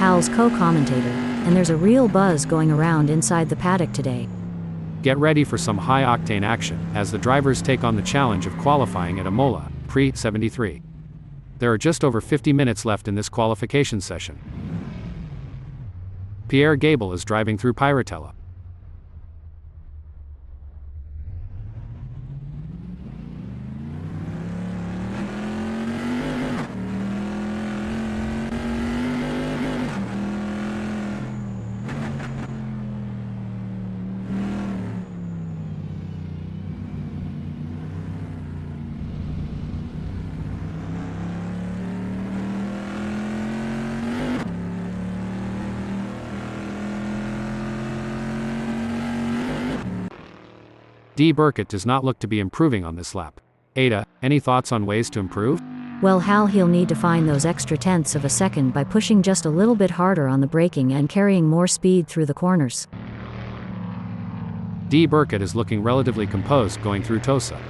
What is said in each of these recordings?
Hal's co-commentator, and there's a real buzz going around inside the paddock today. Get ready for some high-octane action, as the drivers take on the challenge of qualifying at Imola, pre-73. There are just over 50 minutes left in this qualification session. Pierre Gabel is driving through Piratella. D. Burkett does not look to be improving on this lap. Ada, any thoughts on ways to improve? Well, Hal, he'll need to find those extra tenths of a second by pushing just a little bit harder on the braking and carrying more speed through the corners. D. Burkett is looking relatively composed going through Tosa.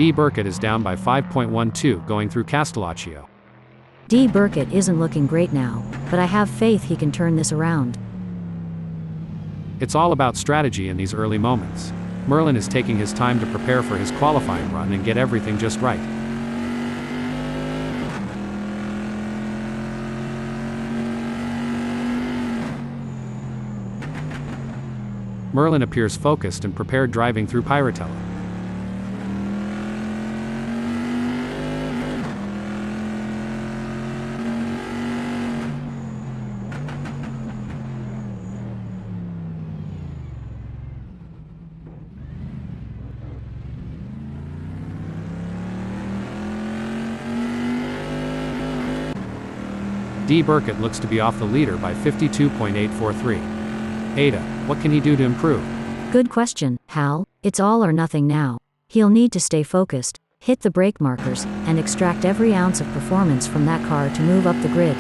D. Burkett is down by 5.12 going through Castellaccio. D. Burkett isn't looking great now, but I have faith he can turn this around. It's all about strategy in these early moments. Merlin is taking his time to prepare for his qualifying run and get everything just right. Merlin appears focused and prepared driving through Piratella. D. Burkett looks to be off the leader by 52.843. Ada, what can he do to improve? Good question, Hal. It's all or nothing now. He'll need to stay focused, hit the brake markers, and extract every ounce of performance from that car to move up the grid.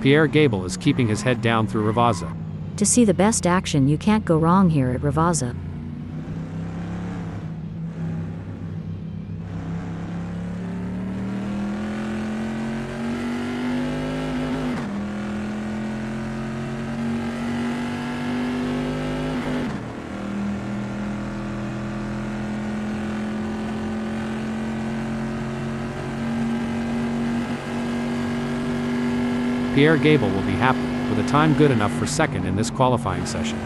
Pierre Gabel is keeping his head down through Ravazza. To see the best action, you can't go wrong here at Ravazza. Pierre Gabel will be happy, with a time good enough for second in this qualifying session.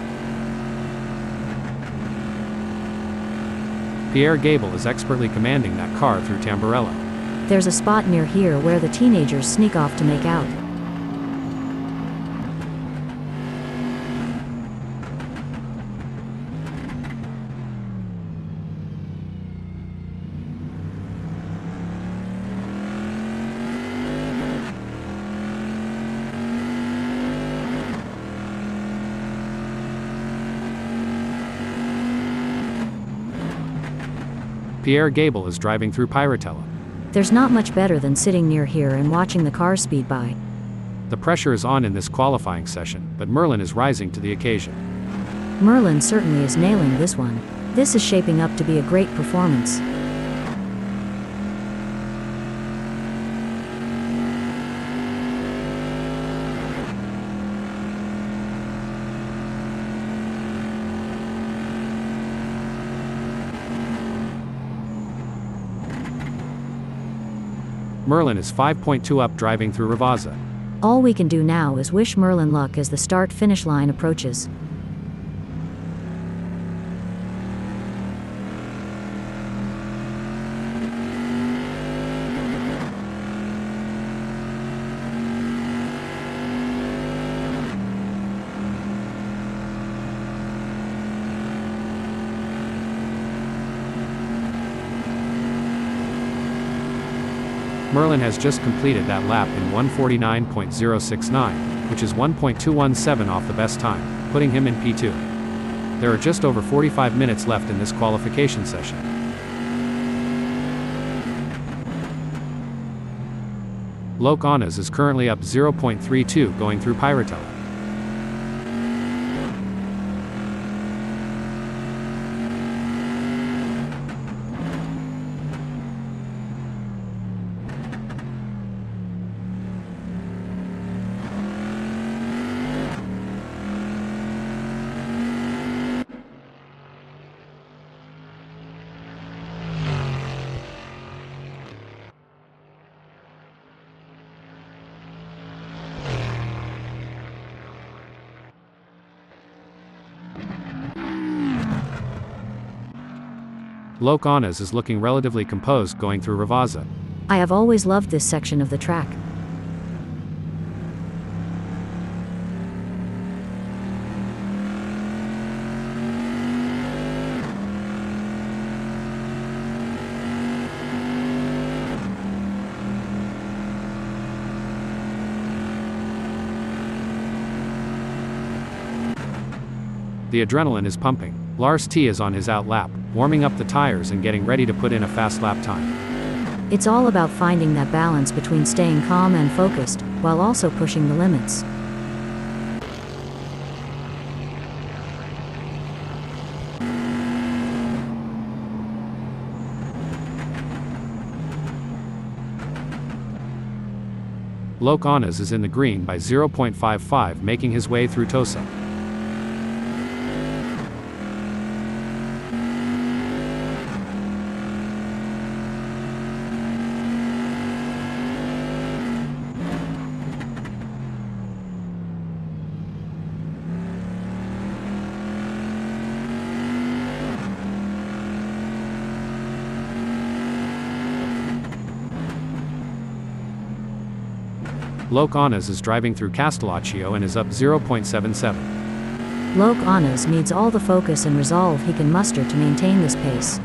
Pierre Gabel is expertly commanding that car through Tamburello. There's a spot near here where the teenagers sneak off to make out. Pierre Gabel is driving through Piratella. There's not much better than sitting near here and watching the cars speed by. The pressure is on in this qualifying session, but Merlin is rising to the occasion. Merlin certainly is nailing this one. This is shaping up to be a great performance. Merlin is 5.2 up driving through Ravazza. All we can do now is wish Merlin luck as the start-finish line approaches. Merlin has just completed that lap in 1:49.069, which is 1.217 off the best time, putting him in P2. There are just over 45 minutes left in this qualification session. Loke Onas is currently up 0.32 going through Pyrotella. Loke Onas is looking relatively composed going through Ravazza. I have always loved this section of the track. The adrenaline is pumping. Lars T is on his out lap, warming up the tires and getting ready to put in a fast lap time. It's all about finding that balance between staying calm and focused, while also pushing the limits. Loke Onas is in the green by 0.55, making his way through Tosa. Loke Onas is driving through Castellaccio and is up 0.77. Loke Onas needs all the focus and resolve he can muster to maintain this pace.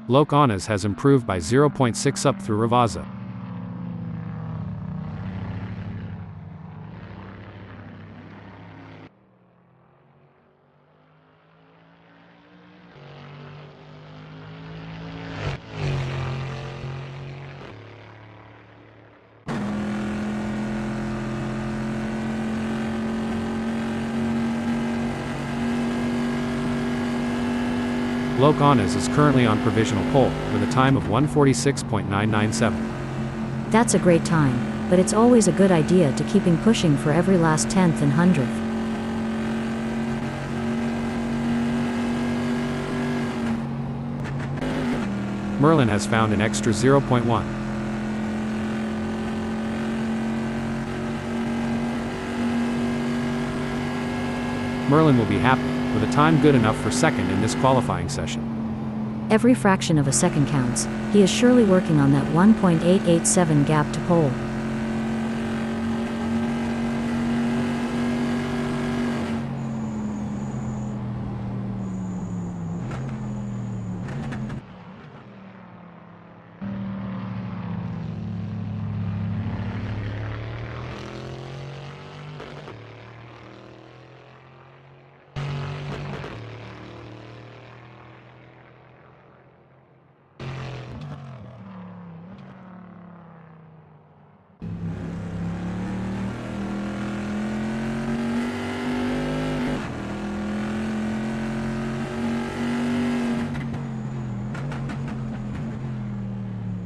Loke Onas has improved by 0.6 up through Ravazza. Loke Onas is currently on provisional pole, with a time of 1:46.997. That's a great time, but it's always a good idea to keeping pushing for every last tenth and hundredth. Merlin has found an extra 0.1. Merlin will be happy, with a time good enough for second in this qualifying session. Every fraction of a second counts. He is surely working on that 1.887 gap to pole.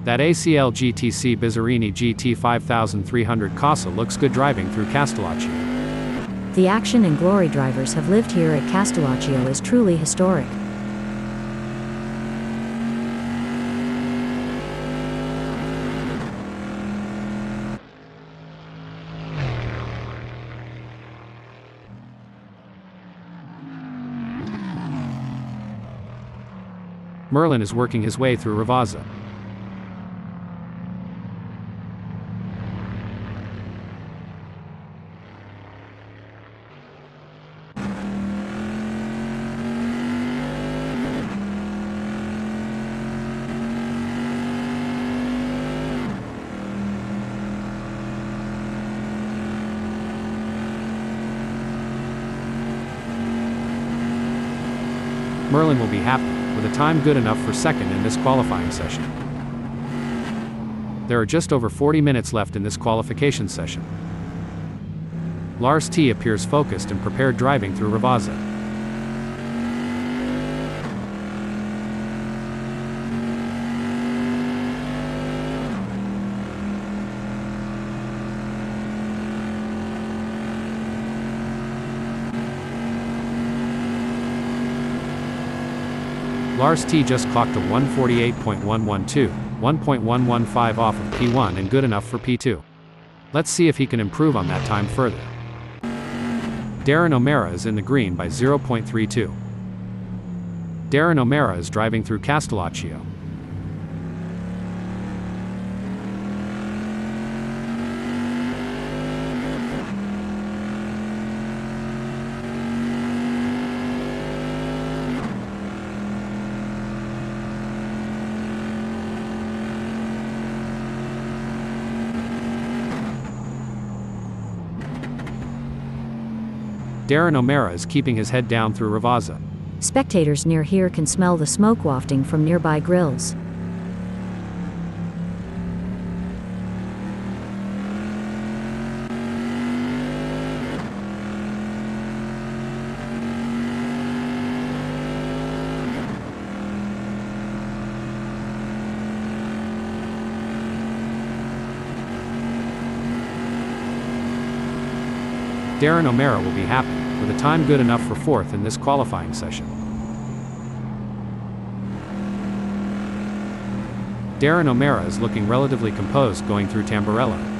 That ACL GTC Bizzarini GT 5300 Casa looks good driving through Castellaccio. The action and glory drivers have lived here at Castellaccio is truly historic. Merlin is working his way through Ravazza. Merlin will be happy, with a time good enough for second in this qualifying session. There are just over 40 minutes left in this qualification session. Lars T appears focused and prepared driving through Ravazza. Lars T just clocked a 148.112, 1.115 off of P1 and good enough for P2. Let's see if he can improve on that time further. Darren O'Mara is in the green by 0.32. Darren O'Mara is driving through Castellaccio. Darren O'Mara is keeping his head down through Ravazza. Spectators near here can smell the smoke wafting from nearby grills. Darren O'Mara will be happy, with a time good enough for fourth in this qualifying session. Darren O'Mara is looking relatively composed going through Tamburello.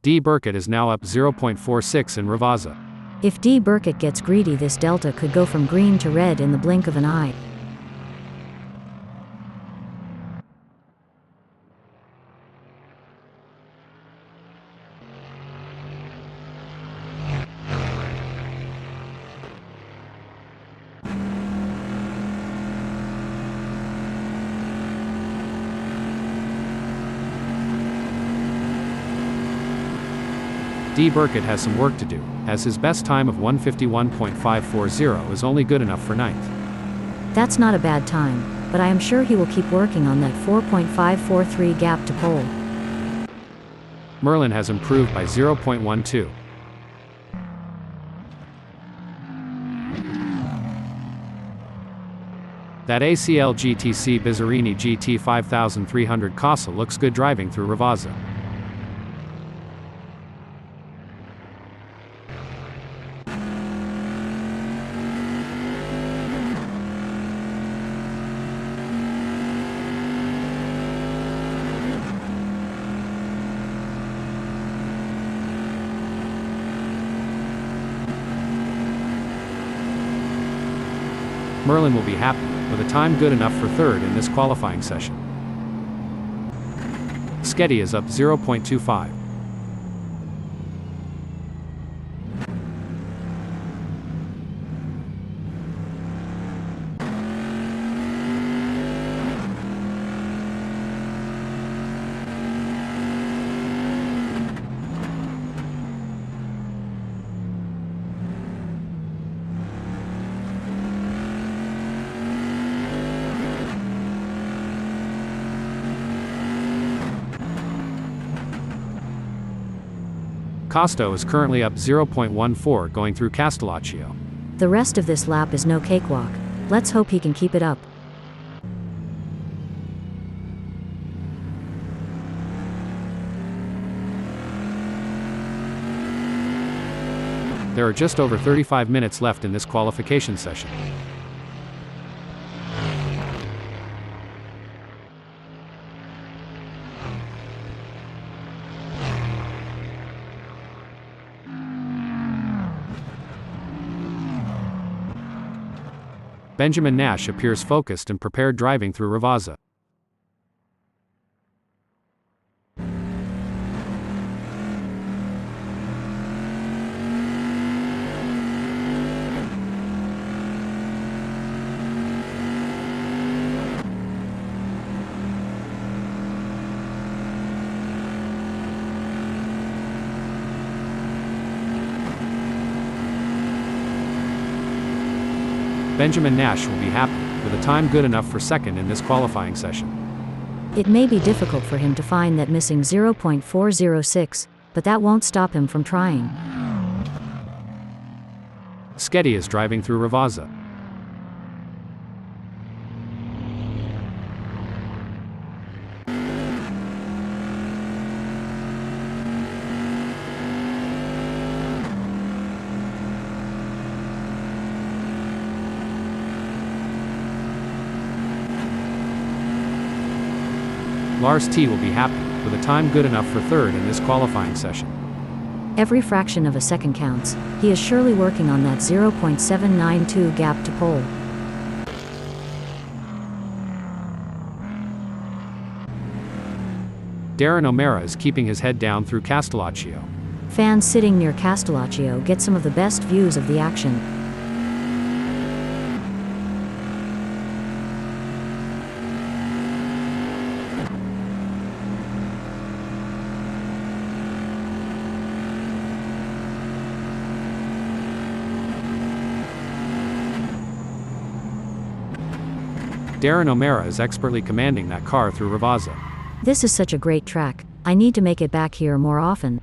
D. Burkett is now up 0.46 in Ravazza. If D. Burkett gets greedy, this delta could go from green to red in the blink of an eye. D. Burkett has some work to do, as his best time of 151.540 is only good enough for ninth. That's not a bad time, but I am sure he will keep working on that 4.543 gap to pole. Merlin has improved by 0.12. That ACL GTC Bizzarini GT 5300 Casa looks good driving through Ravazza. Merlin will be happy, with a time good enough for third in this qualifying session. Sketty is up 0.25. Costo is currently up 0.14 going through Castellaccio. The rest of this lap is no cakewalk. Let's hope he can keep it up. There are just over 35 minutes left in this qualification session. Benjamin Nash appears focused and prepared driving through Ravazza. Benjamin Nash will be happy, with a time good enough for second in this qualifying session. It may be difficult for him to find that missing 0.406, but that won't stop him from trying. Sketty is driving through Ravazza. Lars T will be happy, with a time good enough for third in this qualifying session. Every fraction of a second counts. He is surely working on that 0.792 gap to pole. Darren O'Mara is keeping his head down through Castellaccio. Fans sitting near Castellaccio get some of the best views of the action. Darren O'Mara is expertly commanding that car through Ravazza. This is such a great track. I need to make it back here more often.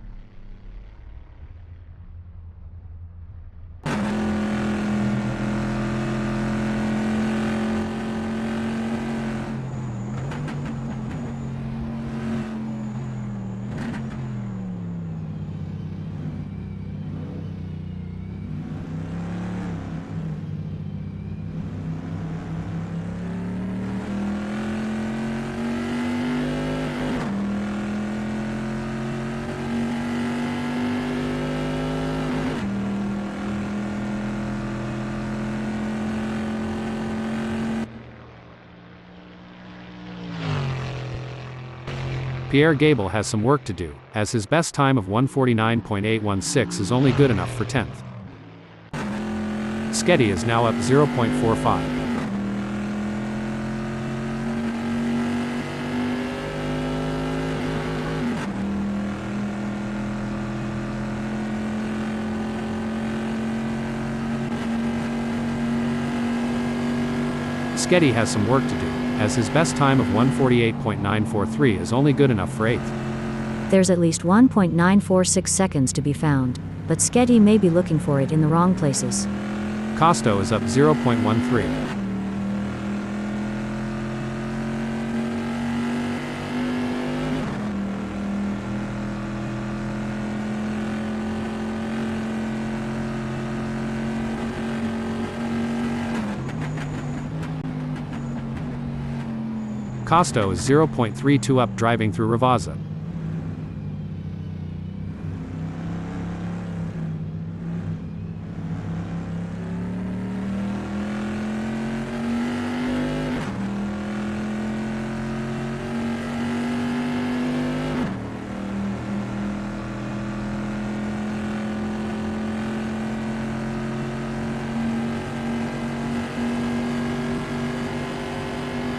Pierre Gable has some work to do, as his best time of 1:49.816 is only good enough for 10th. Sketty is now up 0.45. Sketty has some work to do, as his best time of 1:48.943 is only good enough for 8th. There's at least 1.946 seconds to be found, but Sketty may be looking for it in the wrong places. Costo is up 0.13. Costo is 0.32 up driving through Ravazza.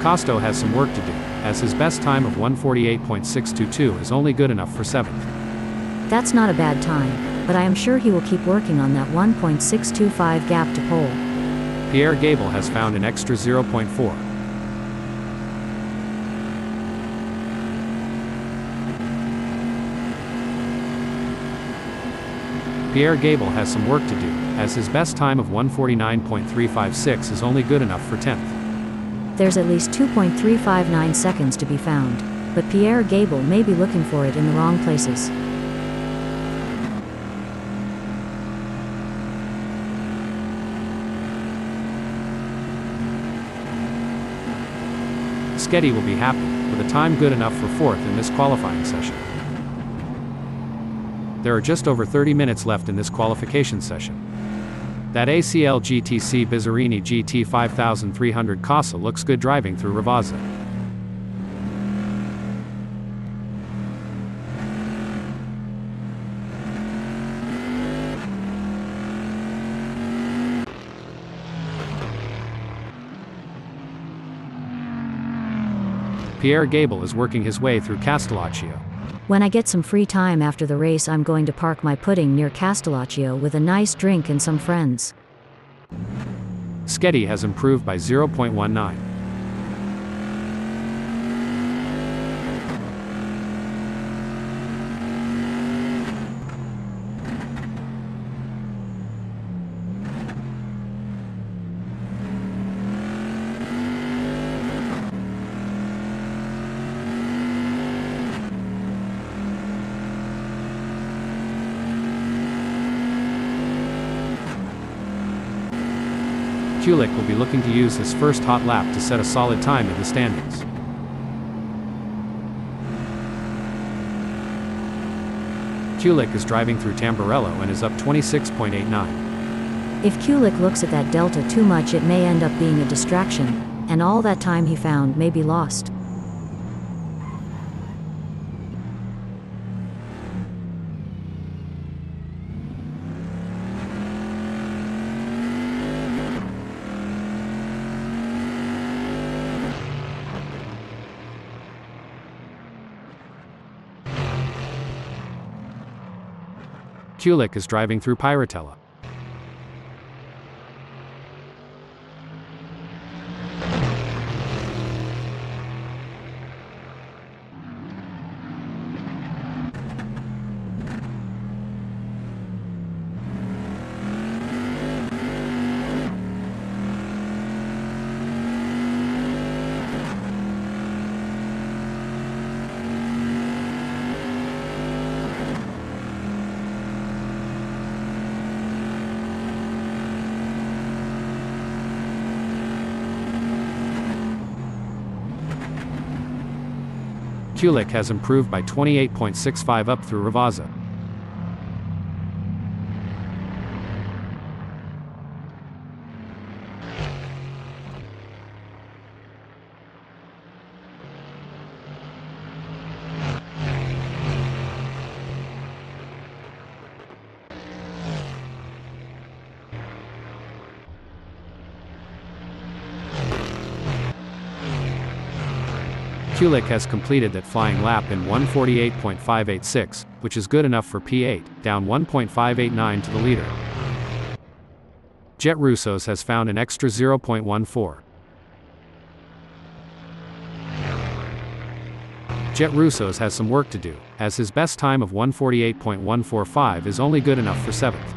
Costo has some work to do, as his best time of 1:48.622 is only good enough for 7th. That's not a bad time, but I am sure he will keep working on that 1.625 gap to pole. Pierre Gable has found an extra 0.4. Pierre Gable has some work to do, as his best time of 1:49.356 is only good enough for 10th. There's at least 2.359 seconds to be found, but Pierre Gable may be looking for it in the wrong places. Sketty will be happy, with a time good enough for 4th in this qualifying session. There are just over 30 minutes left in this qualification session. That ACL GTC Bizzarini GT 5300 Casa looks good driving through Ravazza. Pierre Gable is working his way through Castellaccio. When I get some free time after the race, I'm going to park my pudding near Castellaccio with a nice drink and some friends. Sketty has improved by 0.19. Kulik will be looking to use his first hot lap to set a solid time in the standings. Kulik is driving through Tamburello and is up 26.89. If Kulik looks at that delta too much, it may end up being a distraction, and all that time he found may be lost. Kulik is driving through Pyratella. Kulik has improved by 28.65 up through Ravazza. Kulik has completed that flying lap in 1:48.586, which is good enough for P8, down 1.589 to the leader. Jet Russos has found an extra 0.14. Jet Russos has some work to do, as his best time of 1:48.145 is only good enough for 7th.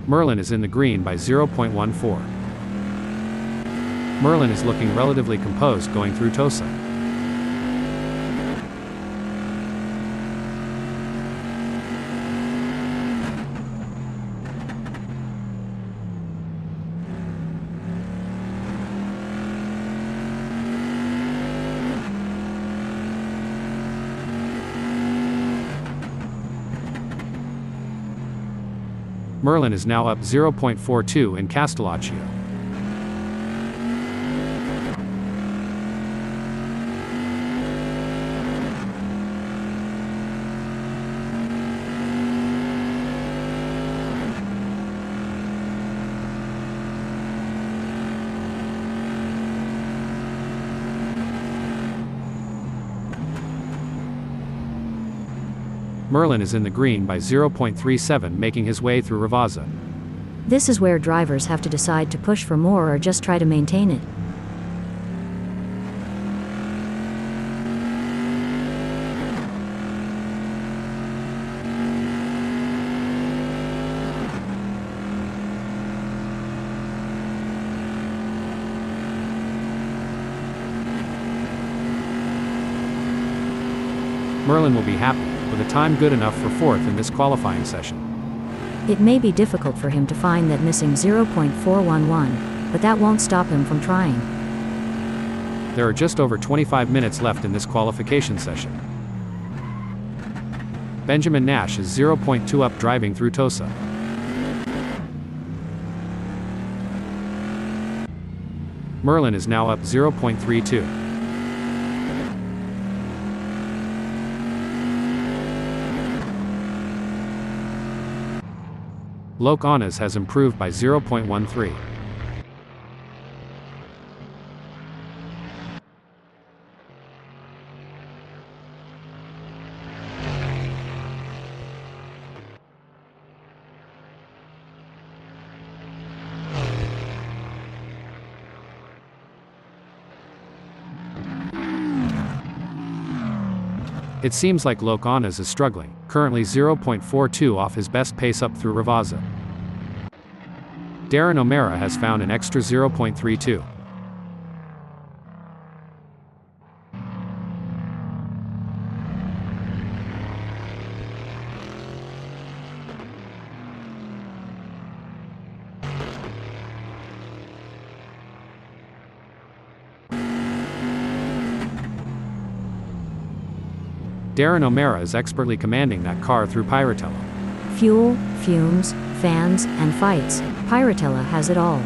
Merlin is in the green by 0.14. Merlin is looking relatively composed going through Tosa. Merlin is now up 0.42 in Castellaccio. Merlin is in the green by 0.37, making his way through Ravazza. This is where drivers have to decide to push for more or just try to maintain it. Merlin will be happy with a time good enough for 4th in this qualifying session. It may be difficult for him to find that missing 0.411, but that won't stop him from trying. There are just over 25 minutes left in this qualification session. Benjamin Nash is 0.2 up driving through Tosa. Merlin is now up 0.32. Loke Onas has improved by 0.13. It seems like Locanas is struggling, currently 0.42 off his best pace up through Ravazza. Darren O'Mara has found an extra 0.32. Darren O'Mara is expertly commanding that car through Piratella. Fuel, fumes, fans, and fights, Piratella has it all.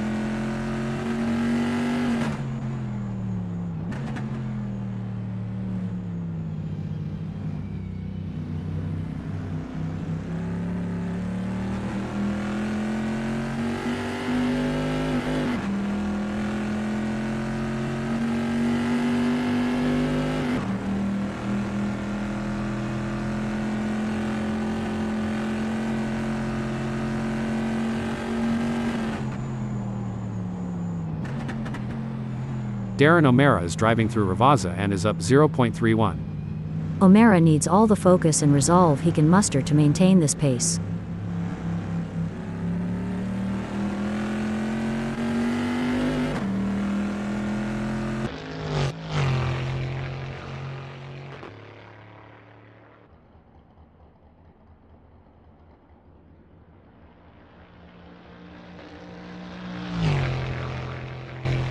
Darren O'Mara is driving through Ravazza and is up 0.31. O'Mara needs all the focus and resolve he can muster to maintain this pace.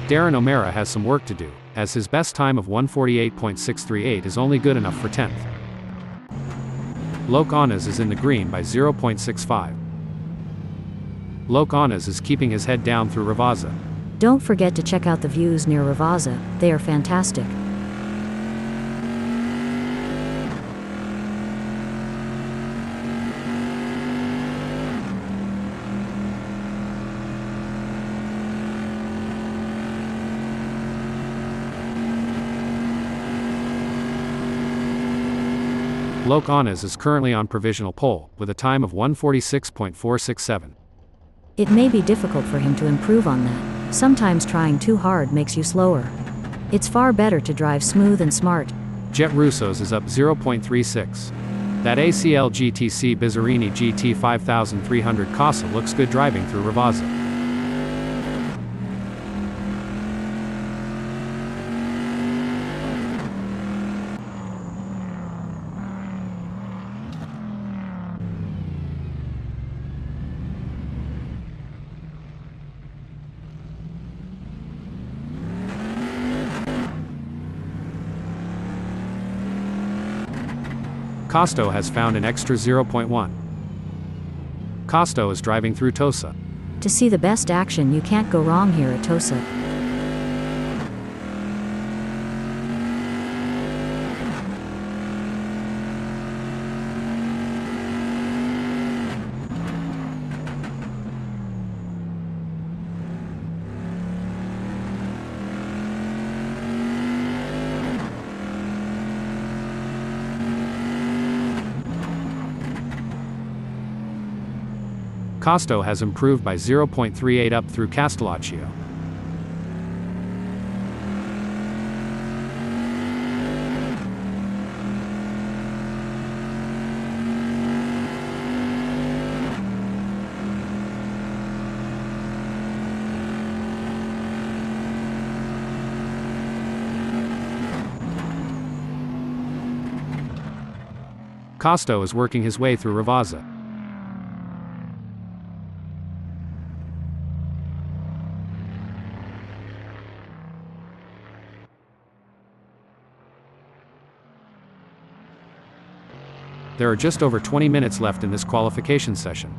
Darren O'Mara has some work to do, as his best time of 148.638 is only good enough for 10th. Locanas is in the green by 0.65. Locanas is keeping his head down through Ravazza. Don't forget to check out the views near Ravazza, they are fantastic. Locanas is currently on provisional pole, with a time of 146.467. It may be difficult for him to improve on that. Sometimes trying too hard makes you slower. It's far better to drive smooth and smart. Jet Russo's is up 0.36. That ACL GTC Bizzarini GT 5300 Casa looks good driving through Ravazza. Costo has found an extra 0.1. Costo is driving through Tosa. To see the best action, you can't go wrong here at Tosa. Costo has improved by 0.38 up through Castellaccio. Costo is working his way through Ravazza. There are just over 20 minutes left in this qualification session.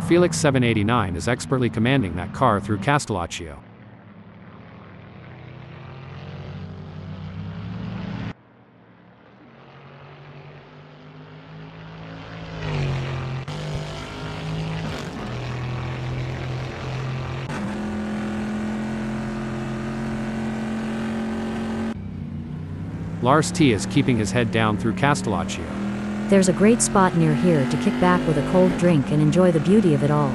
Felix 789 is expertly commanding that car through Castellaccio. Lars T is keeping his head down through Castellaccio. There's a great spot near here to kick back with a cold drink and enjoy the beauty of it all.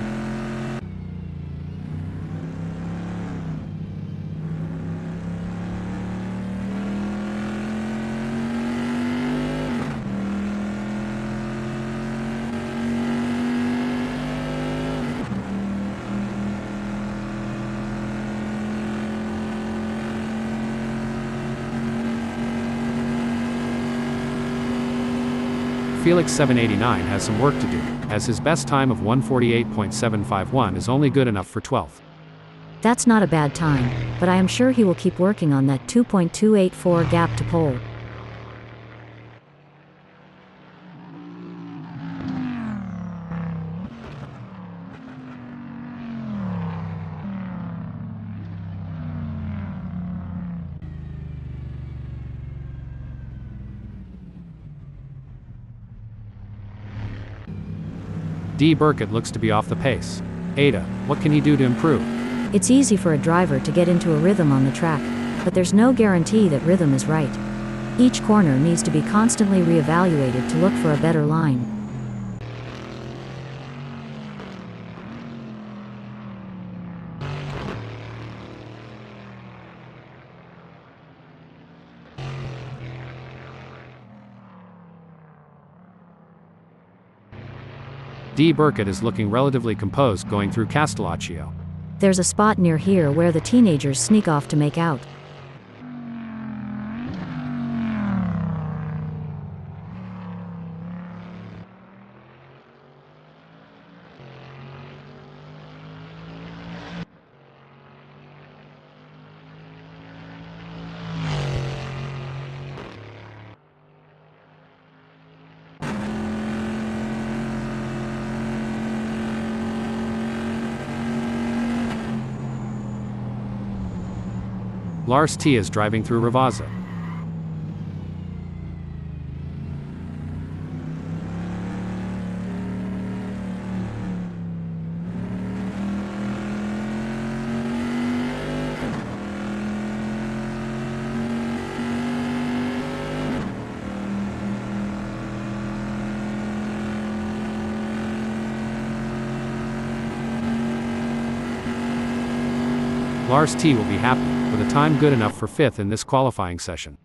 Felix 789 has some work to do, as his best time of 1:48.751 is only good enough for 12th. That's not a bad time, but I am sure he will keep working on that 2.284 gap to pole. D. Burkett looks to be off the pace. Ada, what can he do to improve? It's easy for a driver to get into a rhythm on the track, but there's no guarantee that rhythm is right. Each corner needs to be constantly re-evaluated to look for a better line. D. Burkett is looking relatively composed going through Castellaccio. There's a spot near here where the teenagers sneak off to make out. Lars T is driving through Ravazza. Lars T will be happy, with a time good enough for 5th in this qualifying session.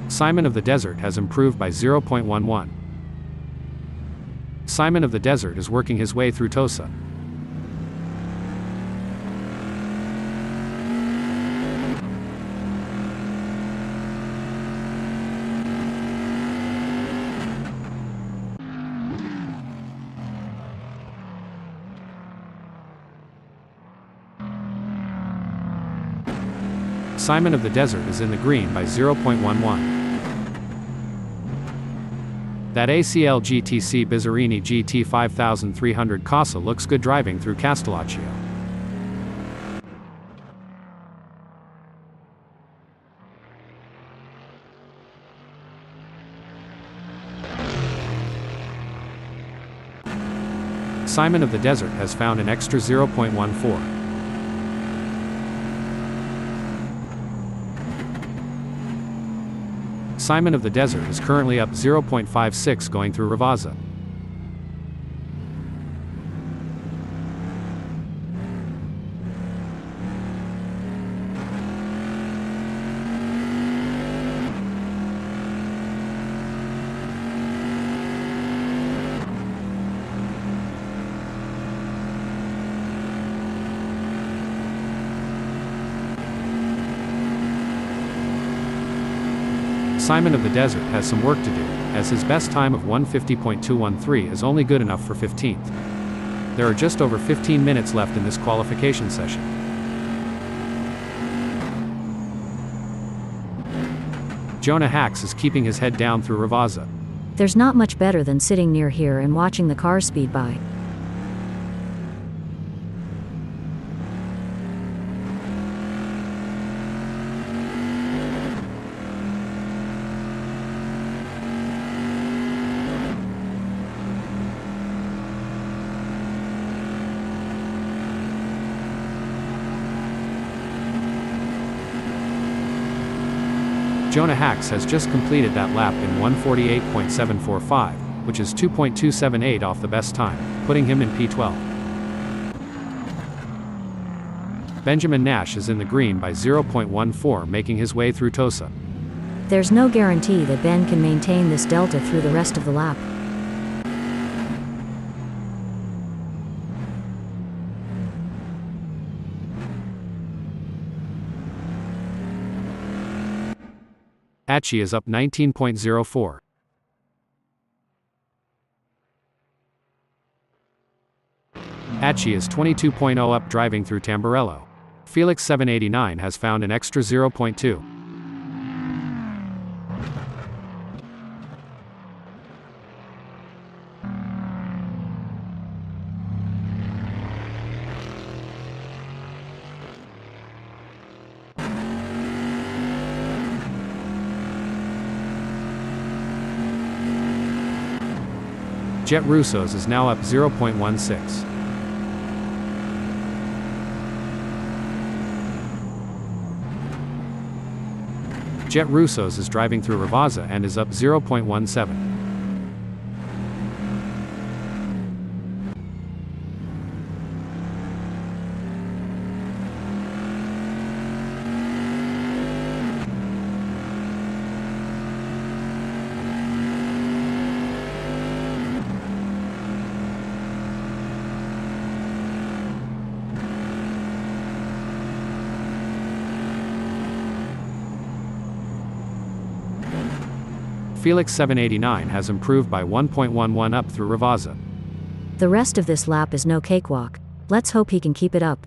Simon of the Desert has improved by 0.11. Simon of the Desert is working his way through Tosa. Simon of the Desert is in the green by 0.11. That ACL GTC Bizzarini GT 5300 Casa looks good driving through Castellaccio. Simon of the Desert has found an extra 0.14. Simon of the Desert is currently up 0.56 going through Ravazza. Simon of the Desert has some work to do, as his best time of 1:50.213 is only good enough for 15th. There are just over 15 minutes left in this qualification session. Jonah Hacks is keeping his head down through Ravazza. There's not much better than sitting near here and watching the cars speed by. Jonah Hacks has just completed that lap in 1:48.745, which is 2.278 off the best time, putting him in P12. Benjamin Nash is in the green by 0.14, making his way through Tosa. There's no guarantee that Ben can maintain this delta through the rest of the lap. Achi is up 19.04. Achi is 22.0 up driving through Tamburello. Felix 789 has found an extra 0.2. Jet Russo's is now up 0.16. Jet Russo's is driving through Ravazza and is up 0.17. Felix 789 has improved by 1.11 up through Ravazza. The rest of this lap is no cakewalk. Let's hope he can keep it up.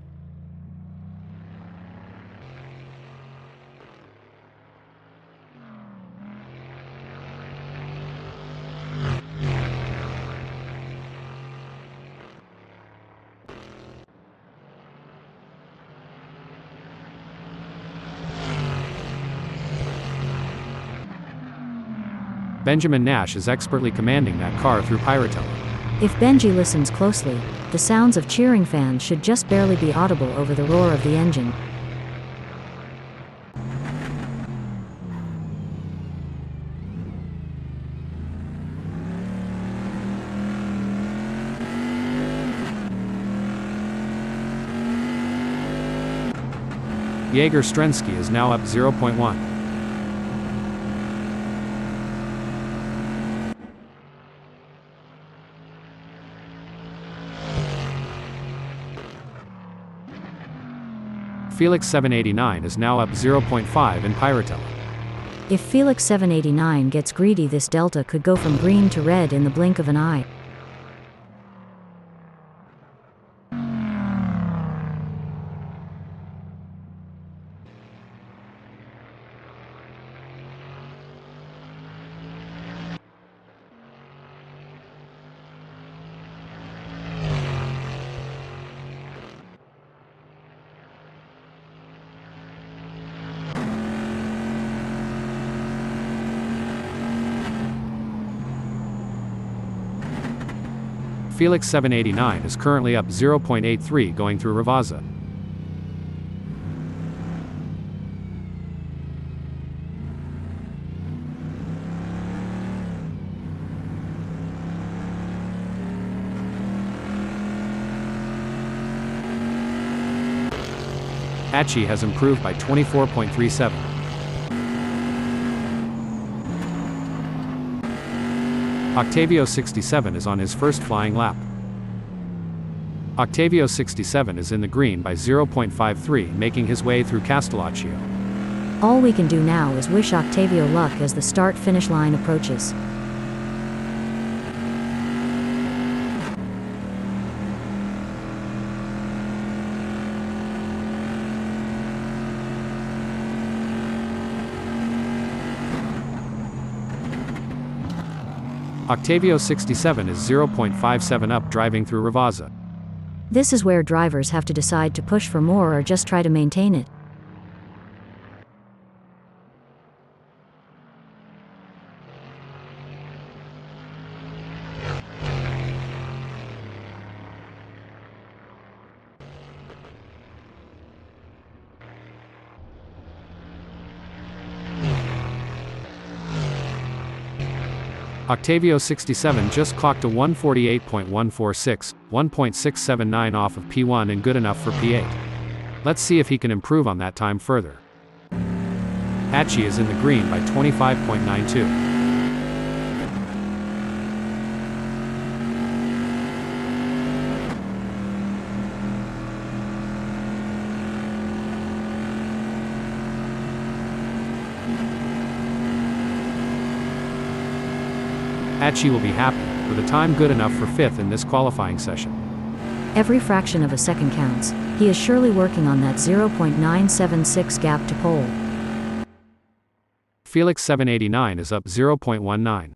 Benjamin Nash is expertly commanding that car through Piratelli. If Benji listens closely, the sounds of cheering fans should just barely be audible over the roar of the engine. Jaeger Strensky is now up 0.1. Felix 789 is now up 0.5 in Piratelli. If Felix 789 gets greedy, this delta could go from green to red in the blink of an eye. Felix 789 is currently up 0.83 going through Ravazza. Achi has improved by 24.37. Octavio 67 is on his first flying lap. Octavio 67 is in the green by 0.53, making his way through Castellaccio. All we can do now is wish Octavio luck as the start-finish line approaches. Octavio 67 is 0.57 up driving through Ravazza. This is where drivers have to decide to push for more or just try to maintain it. Octavio 67 just clocked a 148.146, 1.679 off of P1 and good enough for P8. Let's see if he can improve on that time further. Hachi is in the green by 25.92. Hachi will be happy, with a time good enough for 5th in this qualifying session. Every fraction of a second counts. He is surely working on that 0.976 gap to pole. Felix 789 is up 0.19.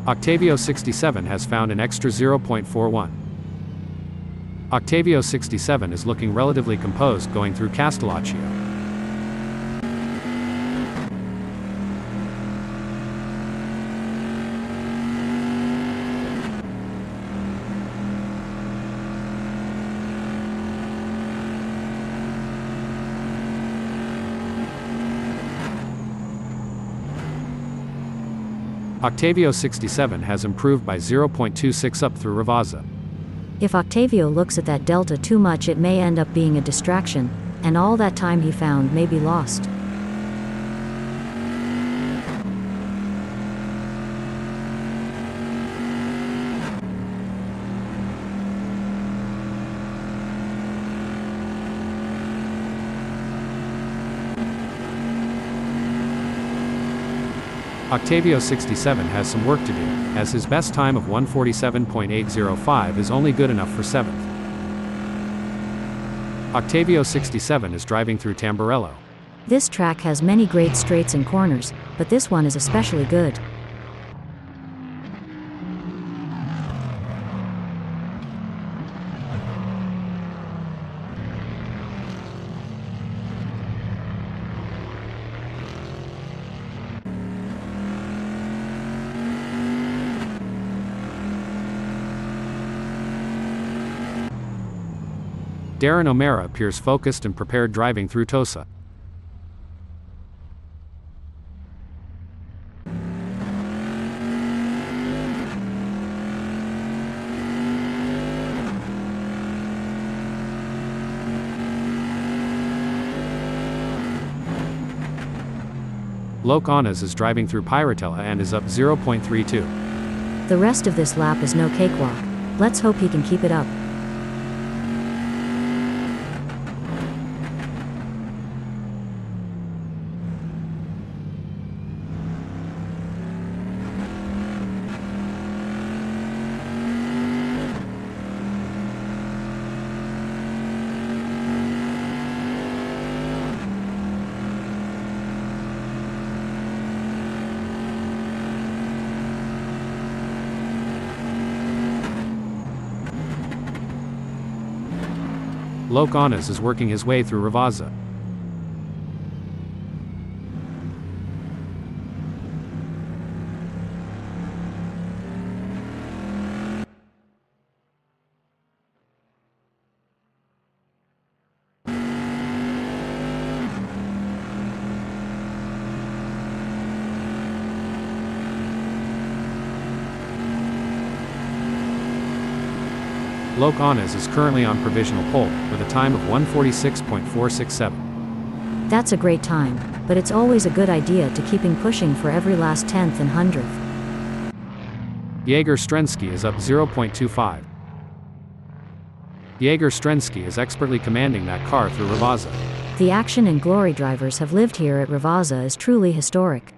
Octavio 67 has found an extra 0.41. Octavio 67 is looking relatively composed going through Castellaccio. Octavio 67 has improved by 0.26 up through Ravazza. If Octavio looks at that delta too much, it may end up being a distraction, and all that time he found may be lost. Octavio 67 has some work to do, as his best time of 147.805 is only good enough for 7th. Octavio 67 is driving through Tamburello. This track has many great straights and corners, but this one is especially good. Darren O'Mara appears focused and prepared driving through Tosa. Loke Onas is driving through Piratella and is up 0.32. The rest of this lap is no cakewalk. Let's hope he can keep it up. Loke Onas is working his way through Ravazza. Loke Onas is currently on provisional pole, with a time of 146.467. That's a great time, but it's always a good idea to keeping pushing for every last 10th and 100th. Jaeger Strensky is up 0.25. Jaeger Strensky is expertly commanding that car through Ravazza. The action and glory drivers have lived here at Ravazza is truly historic.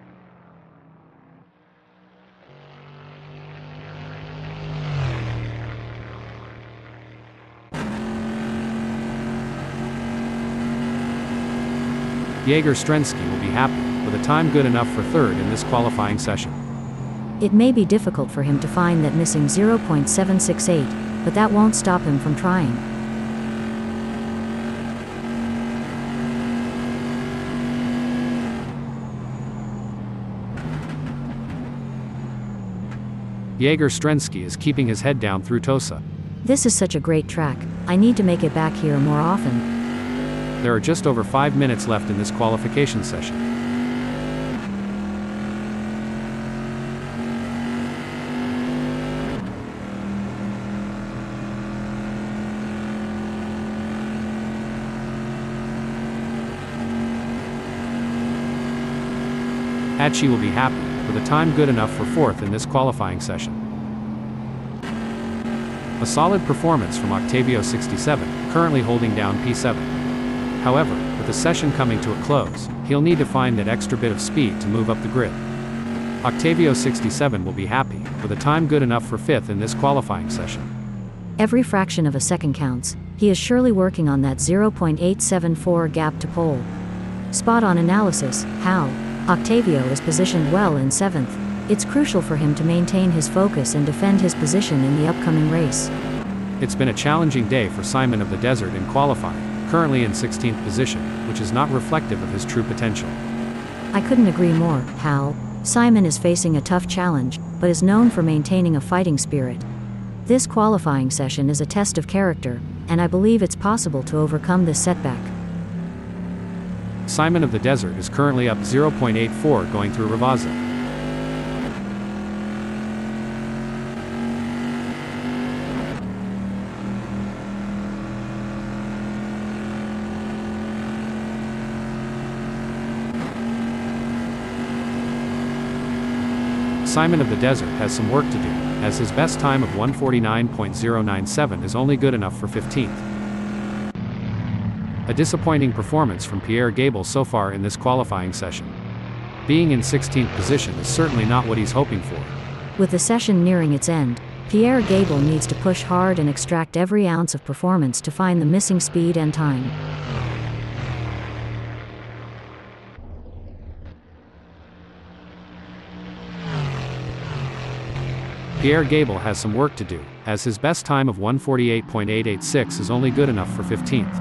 Jaeger Strensky will be happy, with a time good enough for 3rd in this qualifying session. It may be difficult for him to find that missing 0.768, but that won't stop him from trying. Jaeger Strensky is keeping his head down through Tosa. This is such a great track. I need to make it back here more often. There are just over 5 minutes left in this qualification session. Achi will be happy, with a time good enough for 4th in this qualifying session. A solid performance from Octavio 67, currently holding down P7. However, with the session coming to a close, he'll need to find that extra bit of speed to move up the grid. Octavio 67 will be happy, with a time good enough for 5th in this qualifying session. Every fraction of a second counts. He is surely working on that 0.874 gap to pole. Spot on analysis. How? Octavio is positioned well in 7th. It's crucial for him to maintain his focus and defend his position in the upcoming race. It's been a challenging day for Simon of the Desert in qualifying, currently in 16th position, which is not reflective of his true potential. I couldn't agree more, Hal. Simon is facing a tough challenge, but is known for maintaining a fighting spirit. This qualifying session is a test of character, and I believe it's possible to overcome this setback. Simon of the Desert is currently up 0.84 going through Ravazza. Simon of the Desert has some work to do, as his best time of 1:49.097 is only good enough for 15th. A disappointing performance from Pierre Gabel so far in this qualifying session. Being in 16th position is certainly not what he's hoping for. With the session nearing its end, Pierre Gabel needs to push hard and extract every ounce of performance to find the missing speed and time. Pierre Gabel has some work to do, as his best time of 1:48.886 is only good enough for 15th.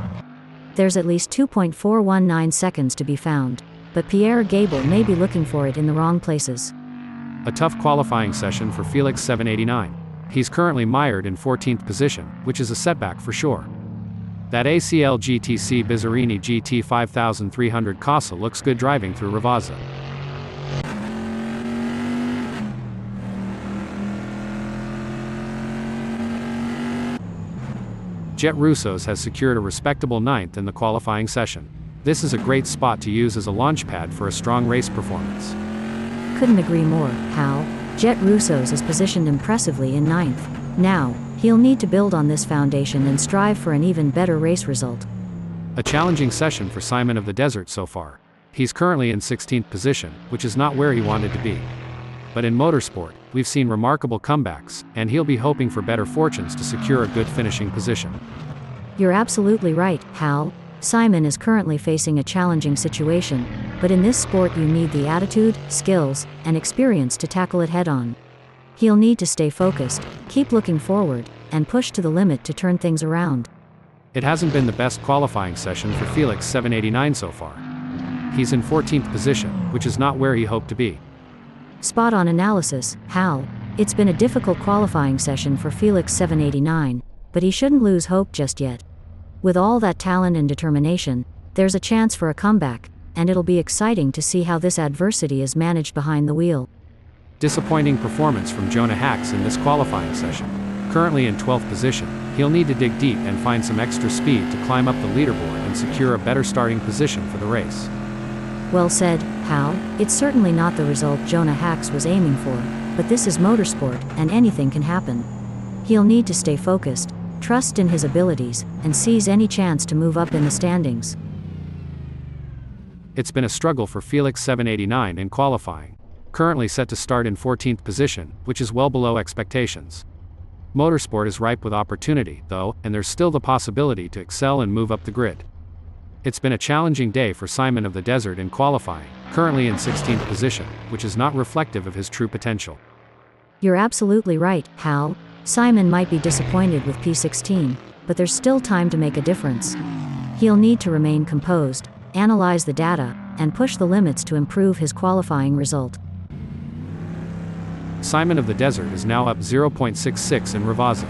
There's at least 2.419 seconds to be found, but Pierre Gabel may be looking for it in the wrong places. A tough qualifying session for Felix 789. He's currently mired in 14th position, which is a setback for sure. That ACL GTC Bizzarini GT 5300 Casa looks good driving through Ravazza. Jet Russos has secured a respectable 9th in the qualifying session. This is a great spot to use as a launchpad for a strong race performance. Couldn't agree more, Hal. Jet Russos is positioned impressively in 9th. Now, he'll need to build on this foundation and strive for an even better race result. A challenging session for Simon of the Desert so far. He's currently in 16th position, which is not where he wanted to be. But in motorsport, we've seen remarkable comebacks, and he'll be hoping for better fortunes to secure a good finishing position. You're absolutely right, Hal. Simon is currently facing a challenging situation, but in this sport you need the attitude, skills, and experience to tackle it head-on. He'll need to stay focused, keep looking forward, and push to the limit to turn things around. It hasn't been the best qualifying session for Felix 789 so far. He's in 14th position, which is not where he hoped to be. Spot on analysis, Hal. It's been a difficult qualifying session for Felix 789, but he shouldn't lose hope just yet. With all that talent and determination, there's a chance for a comeback, and it'll be exciting to see how this adversity is managed behind the wheel. Disappointing performance from Jonah Hacks in this qualifying session. Currently in 12th position, he'll need to dig deep and find some extra speed to climb up the leaderboard and secure a better starting position for the race. Well said, Hal. It's certainly not the result Jonah Hacks was aiming for, but this is motorsport, and anything can happen. He'll need to stay focused, trust in his abilities, and seize any chance to move up in the standings. It's been a struggle for Felix 789 in qualifying. Currently set to start in 14th position, which is well below expectations. Motorsport is ripe with opportunity, though, and there's still the possibility to excel and move up the grid. It's been a challenging day for Simon of the Desert in qualifying, currently in 16th position, which is not reflective of his true potential. You're absolutely right, Hal. Simon might be disappointed with P16, but there's still time to make a difference. He'll need to remain composed, analyze the data, and push the limits to improve his qualifying result. Simon of the Desert is now up 0.66 in Ravazza.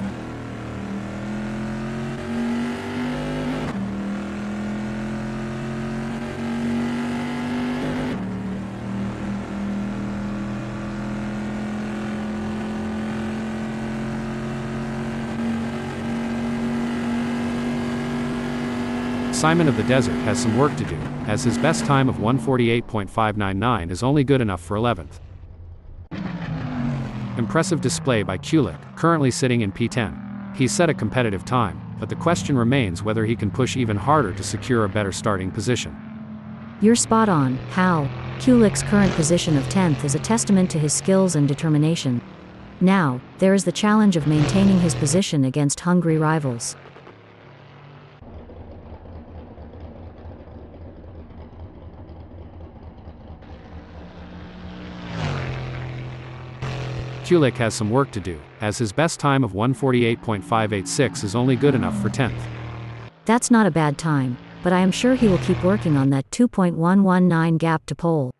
Simon of the Desert has some work to do, as his best time of 1:48.599 is only good enough for 11th. Impressive display by Kulik, currently sitting in P10. He's set a competitive time, but the question remains whether he can push even harder to secure a better starting position. You're spot on, Hal. Kulik's current position of 10th is a testament to his skills and determination. Now, there is the challenge of maintaining his position against hungry rivals. Kulik has some work to do, as his best time of 1:48.586 is only good enough for 10th. That's not a bad time, but I am sure he will keep working on that 2.119 gap to pole.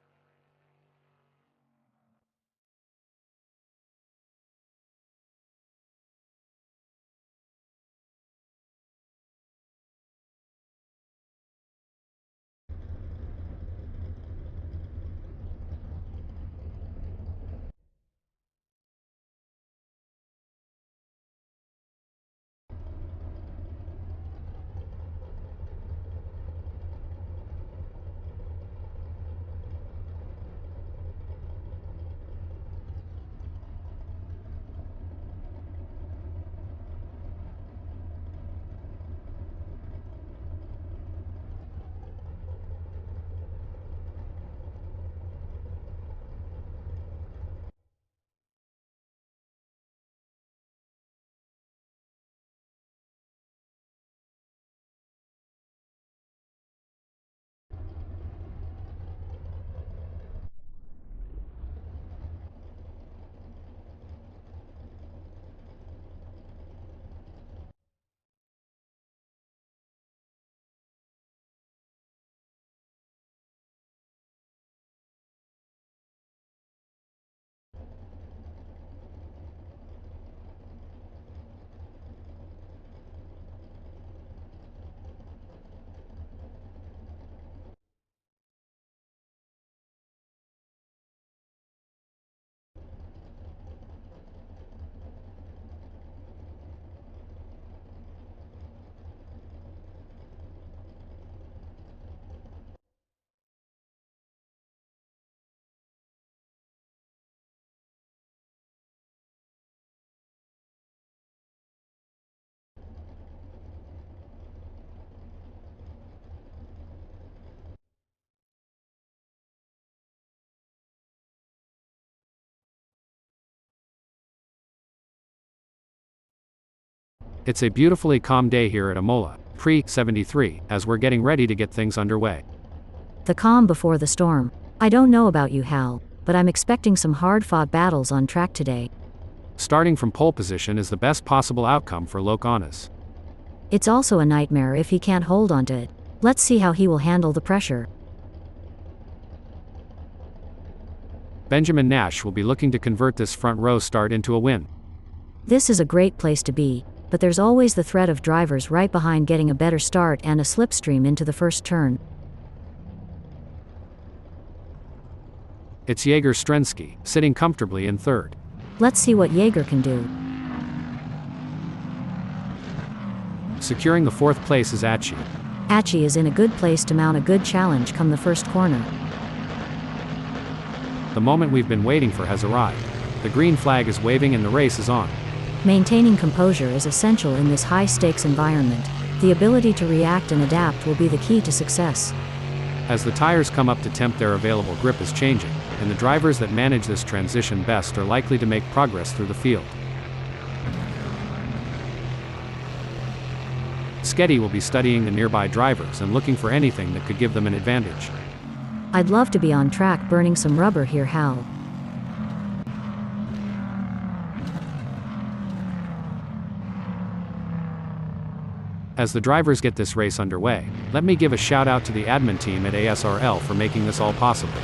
It's a beautifully calm day here at Imola, pre-73, as we're getting ready to get things underway. The calm before the storm. I don't know about you, Hal, but I'm expecting some hard-fought battles on track today. Starting from pole position is the best possible outcome for Locanas. It's also a nightmare if he can't hold onto it. Let's see how he will handle the pressure. Benjamin Nash will be looking to convert this front row start into a win. This is a great place to be, but there's always the threat of drivers right behind getting a better start and a slipstream into the first turn. It's Jaeger Strensky, sitting comfortably in third. Let's see what Jaeger can do. Securing the fourth place is Achi. Achi is in a good place to mount a good challenge come the first corner. The moment we've been waiting for has arrived. The green flag is waving and the race is on. Maintaining composure is essential in this high-stakes environment. The ability to react and adapt will be the key to success. As the tires come up to temp, their available grip is changing, and the drivers that manage this transition best are likely to make progress through the field. Sketty will be studying the nearby drivers and looking for anything that could give them an advantage. I'd love to be on track burning some rubber here, Hal. As the drivers get this race underway, let me give a shout out to the admin team at ASRL for making this all possible.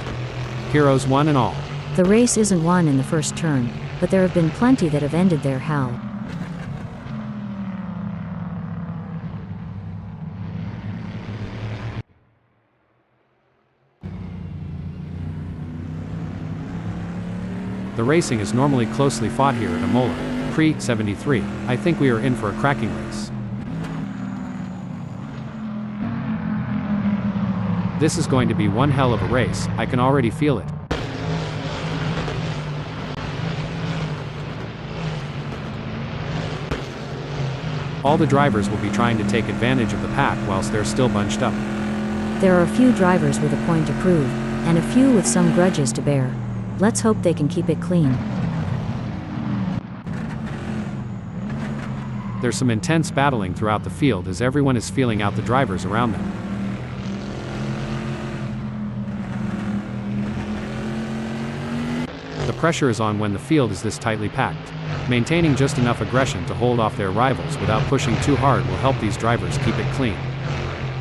Heroes one and all. The race isn't won in the first turn, but there have been plenty that have ended there, Hal. The racing is normally closely fought here at Imola, pre-73. I think we are in for a cracking race. This is going to be one hell of a race, I can already feel it. All the drivers will be trying to take advantage of the pack whilst they're still bunched up. There are a few drivers with a point to prove, and a few with some grudges to bear. Let's hope they can keep it clean. There's some intense battling throughout the field as everyone is feeling out the drivers around them. The pressure is on when the field is this tightly packed. Maintaining just enough aggression to hold off their rivals without pushing too hard will help these drivers keep it clean.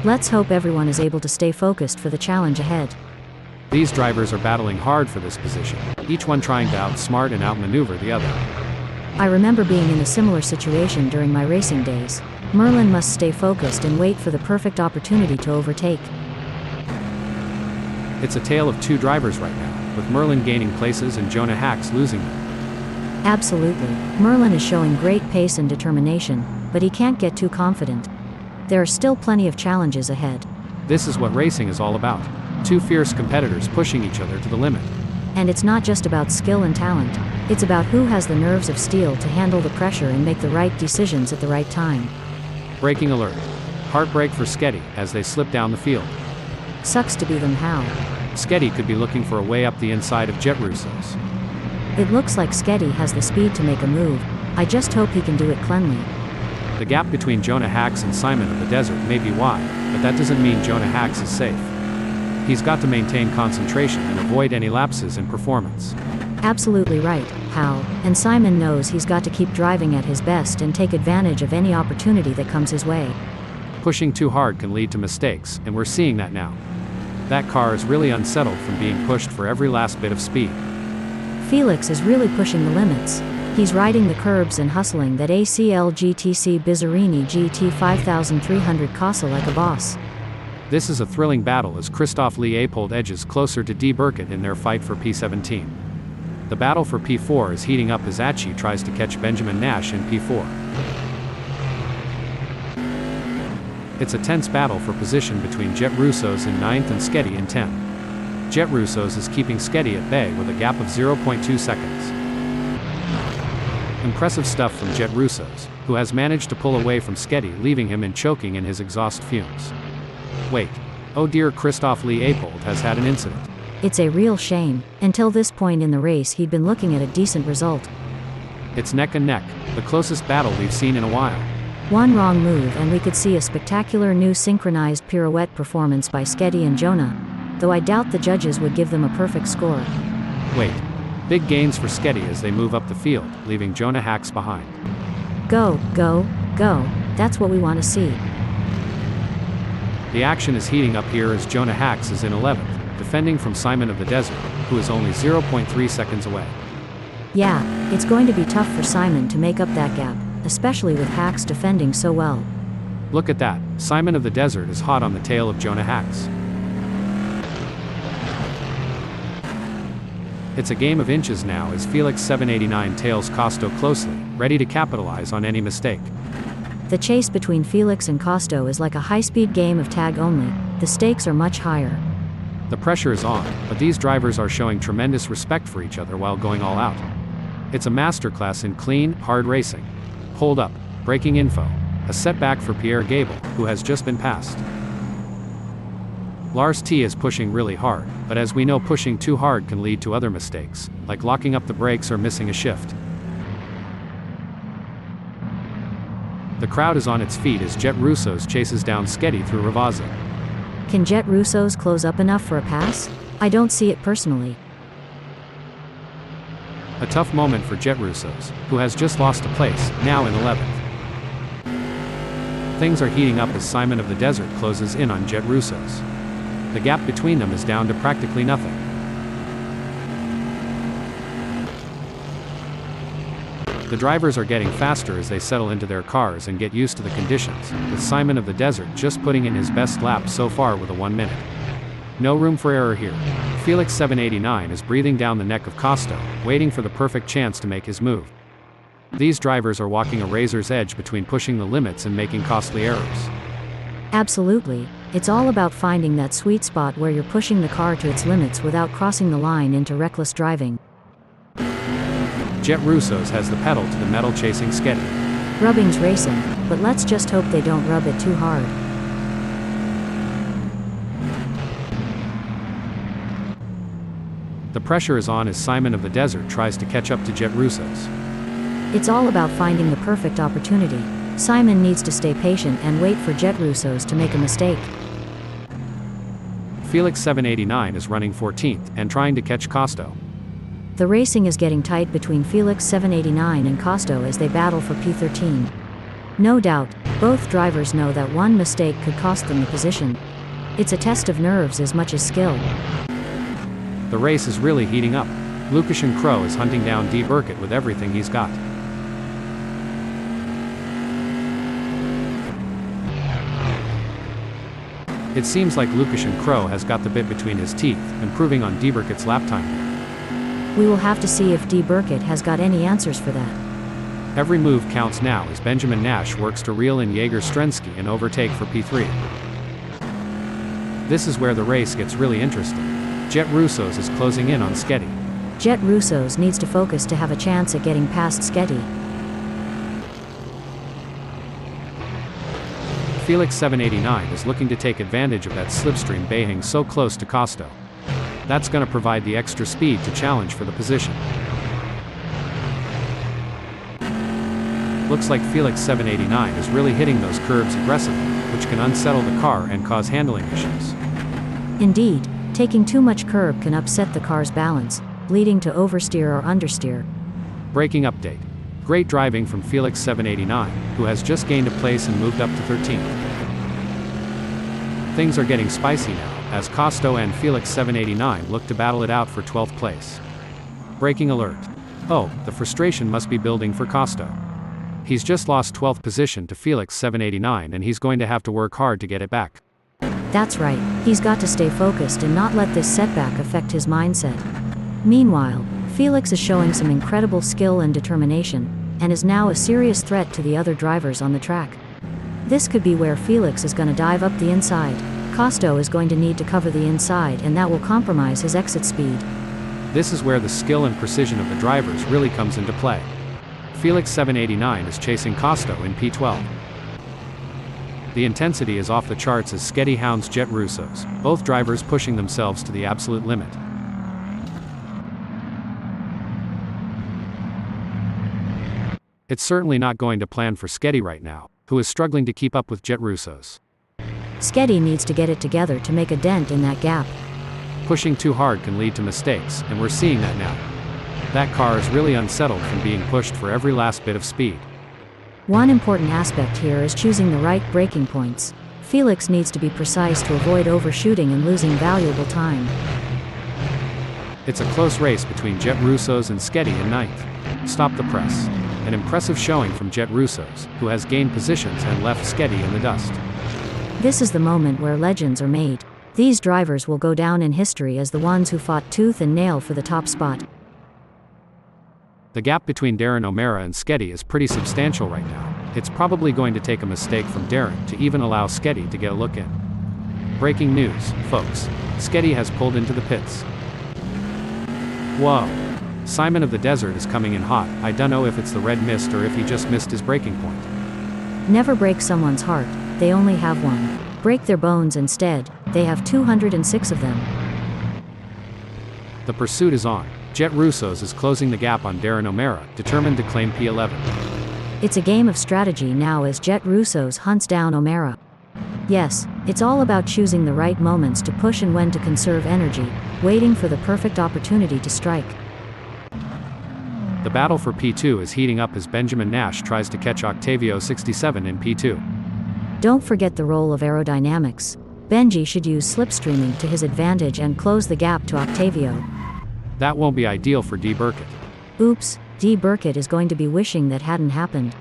Let's hope everyone is able to stay focused for the challenge ahead. These drivers are battling hard for this position, each one trying to outsmart and outmaneuver the other. I remember being in a similar situation during my racing days. Merlin must stay focused and wait for the perfect opportunity to overtake. It's a tale of two drivers right now, with Merlin gaining places and Jonah Hacks losing them. Absolutely. Merlin is showing great pace and determination, but he can't get too confident. There are still plenty of challenges ahead. This is what racing is all about. Two fierce competitors pushing each other to the limit. And it's not just about skill and talent. It's about who has the nerves of steel to handle the pressure and make the right decisions at the right time. Braking alert. Heartbreak for Sketty as they slip down the field. Sucks to be them, Hal. Sketty could be looking for a way up the inside of Jet Russo's. It looks like Sketty has the speed to make a move. I just hope he can do it cleanly. The gap between Jonah Hacks and Simon of the Desert may be wide, but that doesn't mean Jonah Hacks is safe. He's got to maintain concentration and avoid any lapses in performance. Absolutely right, Hal. And Simon knows he's got to keep driving at his best and take advantage of any opportunity that comes his way. Pushing too hard can lead to mistakes, and we're seeing that now. That car is really unsettled from being pushed for every last bit of speed. Felix is really pushing the limits. He's riding the curbs and hustling that ACL GTC Bizzarini GT 5300 Casa like a boss. This is a thrilling battle as Christoph Leopold edges closer to D. Burkett in their fight for P17. The battle for P4 is heating up as Achi tries to catch Benjamin Nash in P4. It's a tense battle for position between Jet Russo's in 9th and Sketty in 10th. Jet Russo's is keeping Sketty at bay with a gap of 0.2 seconds. Impressive stuff from Jet Russo's, who has managed to pull away from Sketty, leaving him in choking in his exhaust fumes. Wait. Oh dear, Christoph Leopold has had an incident. It's a real shame. Until this point in the race he'd been looking at a decent result. It's neck and neck, the closest battle we've seen in a while. One wrong move and we could see a spectacular new synchronized pirouette performance by Sketty and Jonah, though I doubt the judges would give them a perfect score. Wait. Big gains for Sketty as they move up the field, leaving Jonah Hacks behind. Go, go, go. That's what we want to see. The action is heating up here as Jonah Hacks is in 11th, defending from Simon of the Desert, who is only 0.3 seconds away. Yeah, it's going to be tough for Simon to make up that gap, especially with Hacks defending so well. Look at that, Simon of the Desert is hot on the tail of Jonah Hacks. It's a game of inches now as Felix 789 tails Costo closely, ready to capitalize on any mistake. The chase between Felix and Costo is like a high-speed game of tag only. The stakes are much higher. The pressure is on, but these drivers are showing tremendous respect for each other while going all out. It's a masterclass in clean, hard racing. Hold up, breaking info. A setback for Pierre Gable, who has just been passed. Lars T is pushing really hard, but as we know, pushing too hard can lead to other mistakes, like locking up the brakes or missing a shift. The crowd is on its feet as Jet Russo's chases down Sketty through Ravazzi. Can Jet Russo's close up enough for a pass? I don't see it personally. A tough moment for Jet Russo's, who has just lost a place, now in 11th. Things are heating up as Simon of the Desert closes in on Jet Russo's. The gap between them is down to practically nothing. The drivers are getting faster as they settle into their cars and get used to the conditions, with Simon of the Desert just putting in his best lap so far with a 1 minute. No room for error here. Felix 789 is breathing down the neck of Costo, waiting for the perfect chance to make his move. These drivers are walking a razor's edge between pushing the limits and making costly errors. Absolutely. It's all about finding that sweet spot where you're pushing the car to its limits without crossing the line into reckless driving. Jet Russo's has the pedal to the metal chasing Sketty. Rubbing's racing, but let's just hope they don't rub it too hard. The pressure is on as Simon of the Desert tries to catch up to Jet Russo's. It's all about finding the perfect opportunity. Simon needs to stay patient and wait for Jet Russo's to make a mistake. Felix 789 is running 14th and trying to catch Costo. The racing is getting tight between Felix 789 and Costo as they battle for P13. No doubt, both drivers know that one mistake could cost them the position. It's a test of nerves as much as skill. The race is really heating up. Lucas Crow is hunting down D. Burkett with everything he's got. It seems like Lucas Crow has got the bit between his teeth, improving on D. Burkett's lap time. We will have to see if D. Burkett has got any answers for that. Every move counts now as Benjamin Nash works to reel in Jaeger Strensky and overtake for P3. This is where the race gets really interesting. Jet Russo's is closing in on Sketty. Jet Russo's needs to focus to have a chance at getting past Sketty. Felix 789 is looking to take advantage of that slipstream baying so close to Costo. That's gonna provide the extra speed to challenge for the position. Looks like Felix 789 is really hitting those curbs aggressively, which can unsettle the car and cause handling issues. Indeed, taking too much curb can upset the car's balance, leading to oversteer or understeer. Braking update. Great driving from Felix 789, who has just gained a place and moved up to 13th. Things are getting spicy now, as Costo and Felix 789 look to battle it out for 12th place. Braking alert. Oh, the frustration must be building for Costo. He's just lost 12th position to Felix 789 and he's going to have to work hard to get it back. That's right, he's got to stay focused and not let this setback affect his mindset. Meanwhile, Felix is showing some incredible skill and determination, and is now a serious threat to the other drivers on the track. This could be where Felix is going to dive up the inside. Costo is going to need to cover the inside and that will compromise his exit speed. This is where the skill and precision of the drivers really comes into play. Felix 789 is chasing Costo in P12. The intensity is off the charts as Sketty hounds Jet Russo's, both drivers pushing themselves to the absolute limit. It's certainly not going to plan for Sketty right now, who is struggling to keep up with Jet Russo's. Sketty needs to get it together to make a dent in that gap. Pushing too hard can lead to mistakes, and we're seeing that now. That car is really unsettled from being pushed for every last bit of speed. One important aspect here is choosing the right braking points. Felix needs to be precise to avoid overshooting and losing valuable time. It's a close race between Jet Russo's and Sketty in ninth. Stop the press. An impressive showing from Jet Russo's, who has gained positions and left Sketty in the dust. This is the moment where legends are made. These drivers will go down in history as the ones who fought tooth and nail for the top spot. The gap between Darren O'Mara and Sketty is pretty substantial right now. It's probably going to take a mistake from Darren to even allow Sketty to get a look in. Breaking news, folks. Sketty has pulled into the pits. Whoa. Simon of the Desert is coming in hot. I dunno if it's the red mist or if he just missed his braking point. Never break someone's heart, they only have one. Break their bones instead, they have 206 of them. The pursuit is on. Jet Russo's is closing the gap on Darren O'Mara, determined to claim P11. It's a game of strategy now as Jet Russo's hunts down O'Mara. Yes, it's all about choosing the right moments to push and when to conserve energy, waiting for the perfect opportunity to strike. The battle for P2 is heating up as Benjamin Nash tries to catch Octavio 67 in P2. Don't forget the role of aerodynamics. Benji should use slipstreaming to his advantage and close the gap to Octavio. That won't be ideal for D. Burkett. Oops, D. Burkett is going to be wishing that hadn't happened.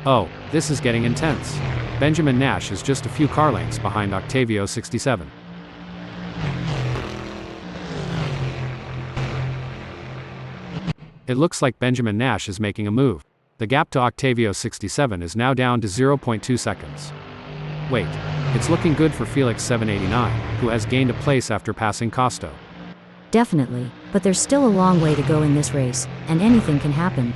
Oh, this is getting intense. Benjamin Nash is just a few car lengths behind Octavio 67. It looks like Benjamin Nash is making a move. The gap to Octavio 67 is now down to 0.2 seconds. Wait. It's looking good for Felix 789, who has gained a place after passing Costo. Definitely, but there's still a long way to go in this race, and anything can happen.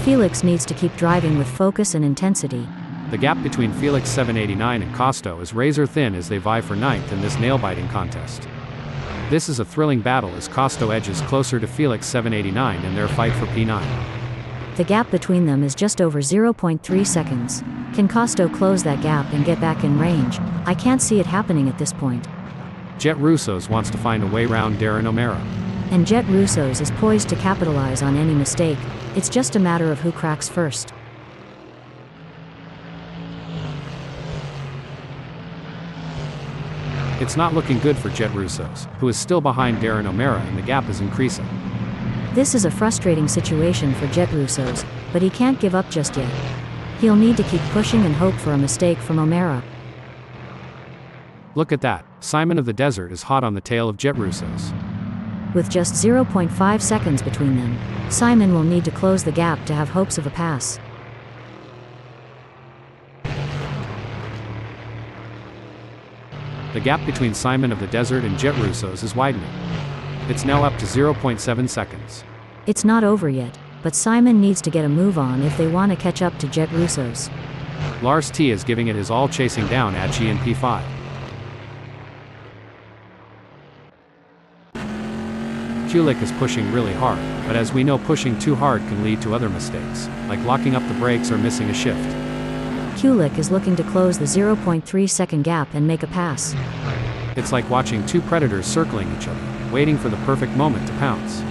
Felix needs to keep driving with focus and intensity. The gap between Felix 789 and Costo is razor thin as they vie for ninth in this nail-biting contest. This is a thrilling battle as Costo edges closer to Felix 789 in their fight for P9. The gap between them is just over 0.3 seconds. Can Costo close that gap and get back in range? I can't see it happening at this point. Jet Russos wants to find a way round Darren O'Mara. And Jet Russos is poised to capitalize on any mistake. It's just a matter of who cracks first. It's not looking good for Jet Russos, who is still behind Darren O'Mara, and the gap is increasing. This is a frustrating situation for Jet Russos, but he can't give up just yet. He'll need to keep pushing and hope for a mistake from O'Mara. Look at that. Simon of the Desert is hot on the tail of Jet Russos. With just 0.5 seconds between them, Simon will need to close the gap to have hopes of a pass. The gap between Simon of the Desert and Jet Russos is widening. It's now up to 0.7 seconds. It's not over yet, but Simon needs to get a move on if they want to catch up to Jet Russos. Lars T is giving it his all, chasing down Achi in P5. Kulik is pushing really hard, but as we know, pushing too hard can lead to other mistakes, like locking up the brakes or missing a shift. Kulik is looking to close the 0.3 second gap and make a pass. It's like watching two predators circling each other, waiting for the perfect moment to pounce.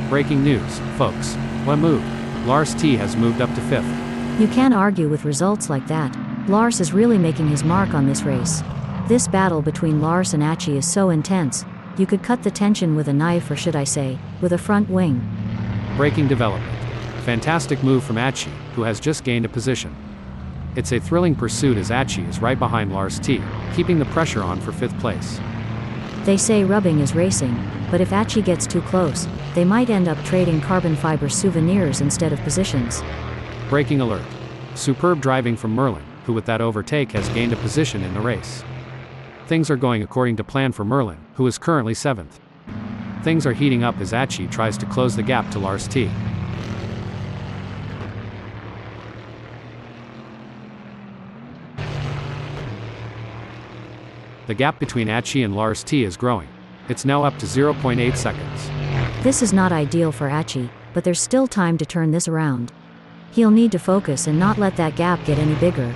Breaking news, folks. What move? Lars T has moved up to 5th. You can't argue with results like that. Lars is really making his mark on this race. This battle between Lars and Achi is so intense, you could cut the tension with a knife, or should I say, with a front wing. Breaking development. Fantastic move from Achi, who has just gained a position. It's a thrilling pursuit as Achi is right behind Lars T, keeping the pressure on for 5th place. They say rubbing is racing, but if Achi gets too close, they might end up trading carbon fiber souvenirs instead of positions. Braking alert. Superb driving from Merlin, who with that overtake has gained a position in the race. Things are going according to plan for Merlin, who is currently 7th. Things are heating up as Achi tries to close the gap to Lars T. The gap between Achi and Lars T is growing. It's now up to 0.8 seconds. This is not ideal for Achi, but there's still time to turn this around. He'll need to focus and not let that gap get any bigger.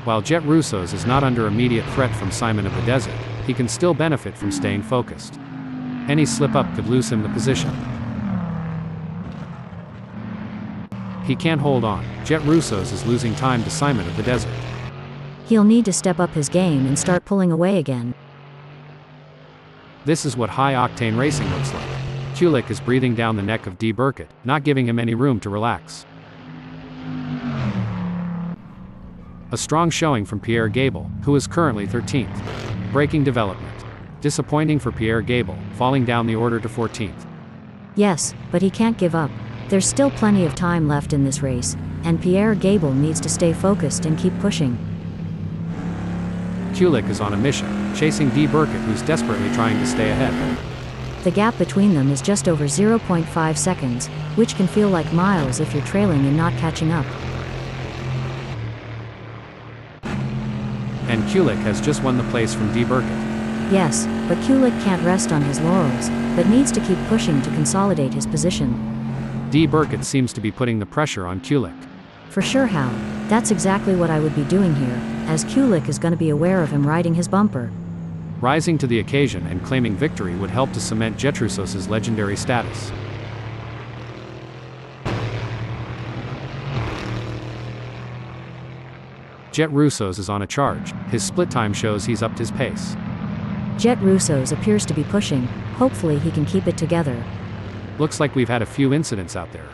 While Jet Russos is not under immediate threat from Simon of the Desert, he can still benefit from staying focused. Any slip-up could lose him the position. He can't hold on. Jet Russos is losing time to Simon of the Desert. He'll need to step up his game and start pulling away again. This is what high-octane racing looks like. Kulik is breathing down the neck of D. Burkett, not giving him any room to relax. A strong showing from Pierre Gable, who is currently 13th. Braking development. Disappointing for Pierre Gable, falling down the order to 14th. Yes, but he can't give up. There's still plenty of time left in this race, and Pierre Gable needs to stay focused and keep pushing. Kulik is on a mission, chasing D. Burkett, who's desperately trying to stay ahead. The gap between them is just over 0.5 seconds, which can feel like miles if you're trailing and not catching up. And Kulik has just won the place from D. Burkett. Yes, but Kulik can't rest on his laurels, but needs to keep pushing to consolidate his position. D. Burkett seems to be putting the pressure on Kulik. For sure, Hal. That's exactly what I would be doing here, as Kulik is going to be aware of him riding his bumper. Rising to the occasion and claiming victory would help to cement Jet Russos' legendary status. Jet Russos is on a charge. His split time shows he's upped his pace. Jet Russos appears to be pushing. Hopefully he can keep it together. Looks like we've had a few incidents out there.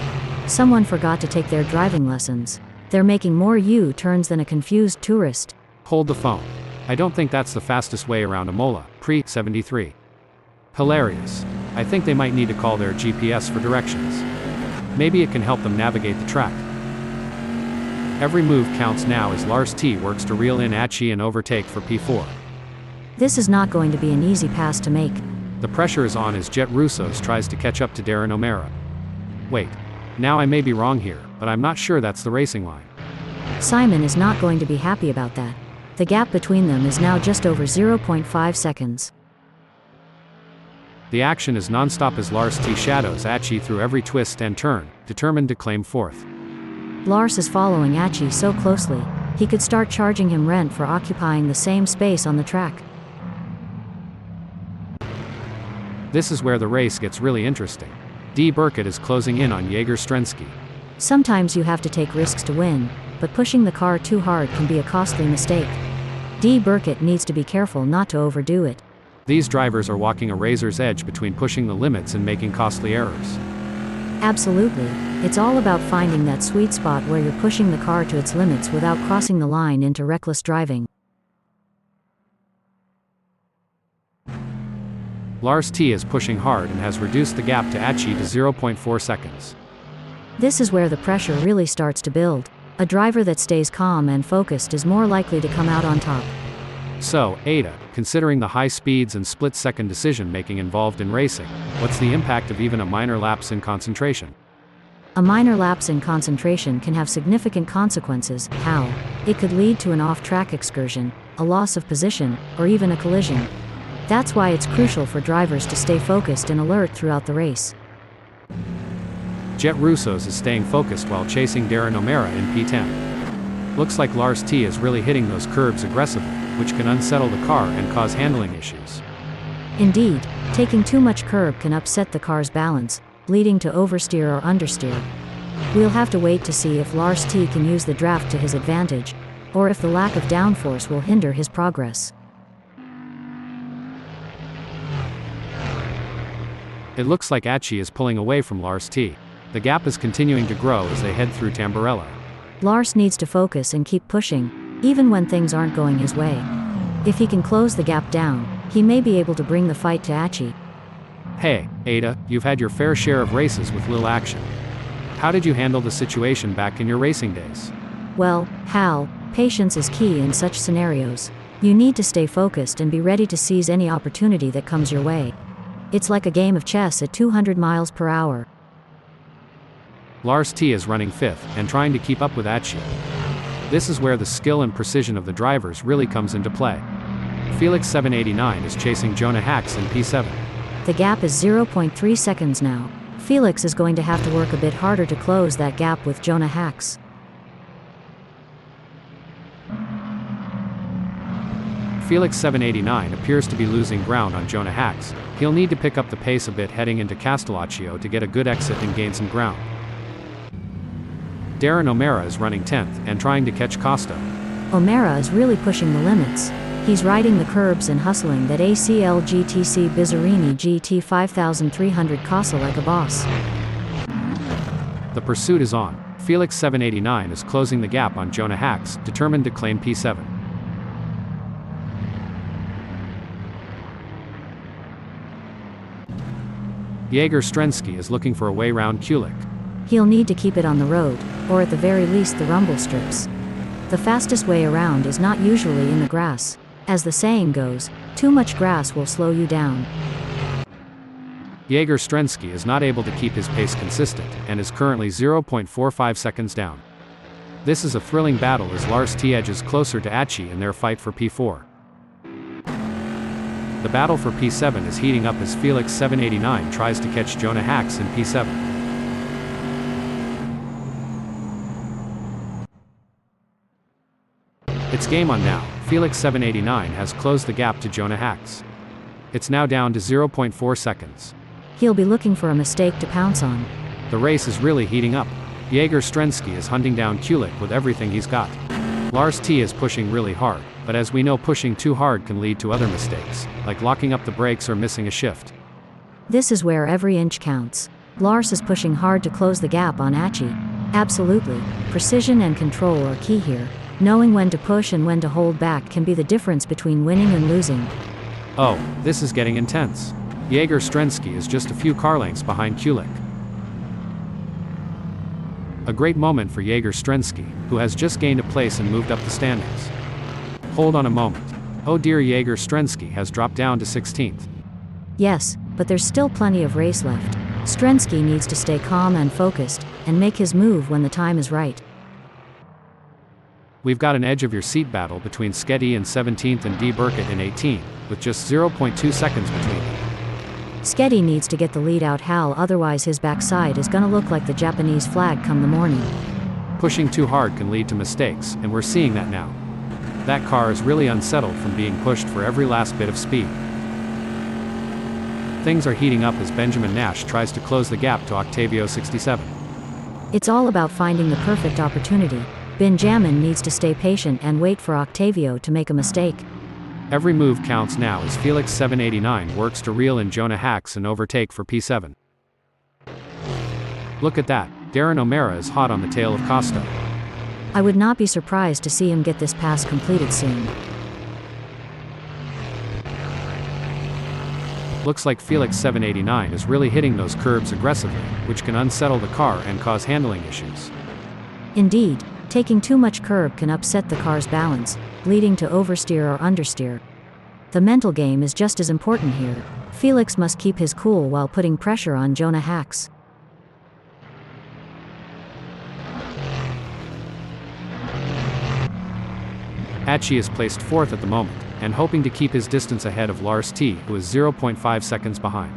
Someone forgot to take their driving lessons. They're making more U-turns than a confused tourist. Hold the phone. I don't think that's the fastest way around Imola, pre-73. Hilarious. I think they might need to call their GPS for directions. Maybe it can help them navigate the track. Every move counts now as Lars T works to reel in Achi and overtake for P4. This is not going to be an easy pass to make. The pressure is on as Jet Russos tries to catch up to Darren O'Mara. Wait. Now I may be wrong here, but I'm not sure that's the racing line. Simon is not going to be happy about that. The gap between them is now just over 0.5 seconds. The action is non-stop as Lars T shadows Achi through every twist and turn, determined to claim fourth. Lars is following Achi so closely, he could start charging him rent for occupying the same space on the track. This is where the race gets really interesting. D. Burkett is closing in on Jaeger Strensky. Sometimes you have to take risks to win, but pushing the car too hard can be a costly mistake. D. Burkett needs to be careful not to overdo it. These drivers are walking a razor's edge between pushing the limits and making costly errors. Absolutely. It's all about finding that sweet spot where you're pushing the car to its limits without crossing the line into reckless driving. Lars T is pushing hard and has reduced the gap to Achi to 0.4 seconds. This is where the pressure really starts to build. A driver that stays calm and focused is more likely to come out on top. So, Ada, considering the high speeds and split-second decision-making involved in racing, what's the impact of even a minor lapse in concentration? A minor lapse in concentration can have significant consequences. How? It could lead to an off-track excursion, a loss of position, or even a collision. That's why it's crucial for drivers to stay focused and alert throughout the race. Jet Russos is staying focused while chasing Darren O'Mara in P10. Looks like Lars T is really hitting those curbs aggressively, which can unsettle the car and cause handling issues. Indeed, taking too much curb can upset the car's balance, leading to oversteer or understeer. We'll have to wait to see if Lars T can use the draft to his advantage, or if the lack of downforce will hinder his progress. It looks like Achi is pulling away from Lars T. The gap is continuing to grow as they head through Tamburello. Lars needs to focus and keep pushing, even when things aren't going his way. If he can close the gap down, he may be able to bring the fight to Achi. Hey, Ada, you've had your fair share of races with little action. How did you handle the situation back in your racing days? Well, Hal, patience is key in such scenarios. You need to stay focused and be ready to seize any opportunity that comes your way. It's like a game of chess at 200 miles per hour. Lars T is running fifth and trying to keep up with Achi. This is where the skill and precision of the drivers really comes into play. Felix 789 is chasing Jonah Hacks in P7. The gap is 0.3 seconds now. Felix is going to have to work a bit harder to close that gap with Jonah Hacks. Felix 789 appears to be losing ground on Jonah Hacks. He'll need to pick up the pace a bit heading into Castellaccio to get a good exit and gain some ground. Darren O'Mara is running 10th and trying to catch Costa. O'Mara is really pushing the limits. He's riding the curbs and hustling that ACL GTC Bizzarini GT 5300 Casa like a boss. The pursuit is on. Felix 789 is closing the gap on Jonah Hacks, determined to claim P7. Jaeger Strensky is looking for a way round Kulik. He'll need to keep it on the road, or at the very least the rumble strips. The fastest way around is not usually in the grass. As the saying goes, too much grass will slow you down. Jaeger Strensky is not able to keep his pace consistent, and is currently 0.45 seconds down. This is a thrilling battle as Lars T edges closer to Achi in their fight for P4. The battle for P7 is heating up as Felix 789 tries to catch Jonah Hacks in P7. It's game on now. Felix 789 has closed the gap to Jonah Hacks. It's now down to 0.4 seconds. He'll be looking for a mistake to pounce on. The race is really heating up. Jaeger Strensky is hunting down Kulik with everything he's got. Lars T is pushing really hard, but as we know, pushing too hard can lead to other mistakes, like locking up the brakes or missing a shift. This is where every inch counts. Lars is pushing hard to close the gap on Achi. Absolutely. Precision and control are key here. Knowing when to push and when to hold back can be the difference between winning and losing. Oh, this is getting intense. Jaeger Strensky is just a few car lengths behind Kulik. A great moment for Jaeger Strensky, who has just gained a place and moved up the standings. Hold on a moment. Oh dear, Jaeger Strensky has dropped down to 16th. Yes, but there's still plenty of race left. Strensky needs to stay calm and focused, and make his move when the time is right. We've got an edge of your seat battle between Sketty in 17th and D. Burkett in 18th, with just 0.2 seconds between them. Sketty needs to get the lead out Hal, otherwise his backside is gonna look like the Japanese flag come the morning. Pushing too hard can lead to mistakes, and we're seeing that now. That car is really unsettled from being pushed for every last bit of speed. Things are heating up as Benjamin Nash tries to close the gap to Octavio 67. It's all about finding the perfect opportunity. Benjamin needs to stay patient and wait for Octavio to make a mistake. Every move counts now as Felix 789 works to reel in Jonah Hacks and overtake for P7. Look at that, Darren O'Mara is hot on the tail of Costa. I would not be surprised to see him get this pass completed soon. Looks like Felix 789 is really hitting those curbs aggressively, which can unsettle the car and cause handling issues. Indeed, taking too much curb can upset the car's balance, leading to oversteer or understeer. The mental game is just as important here. Felix must keep his cool while putting pressure on Jonah Hacks. Atchie is placed 4th at the moment, and hoping to keep his distance ahead of Lars T, who is 0.5 seconds behind.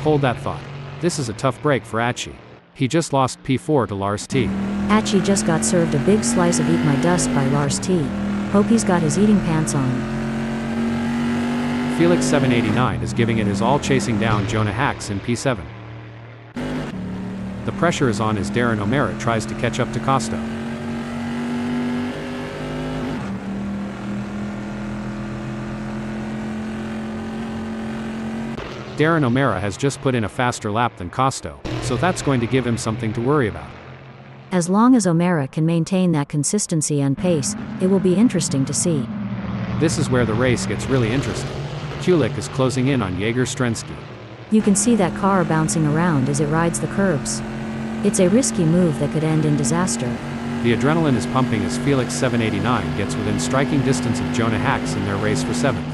Hold that thought. This is a tough break for Atchie. He just lost P4 to Lars T. Atchie just got served a big slice of Eat My Dust by Lars T. Hope he's got his eating pants on. Felix 789 is giving it his all, chasing down Jonah Hacks in P7. The pressure is on as Darren O'Mara tries to catch up to Costa. Darren O'Mara has just put in a faster lap than Costo, so that's going to give him something to worry about. As long as O'Mara can maintain that consistency and pace, it will be interesting to see. This is where the race gets really interesting. Kulik is closing in on Jaeger Strensky. You can see that car bouncing around as it rides the curbs. It's a risky move that could end in disaster. The adrenaline is pumping as Felix 789 gets within striking distance of Jonah Hacks in their race for 7th.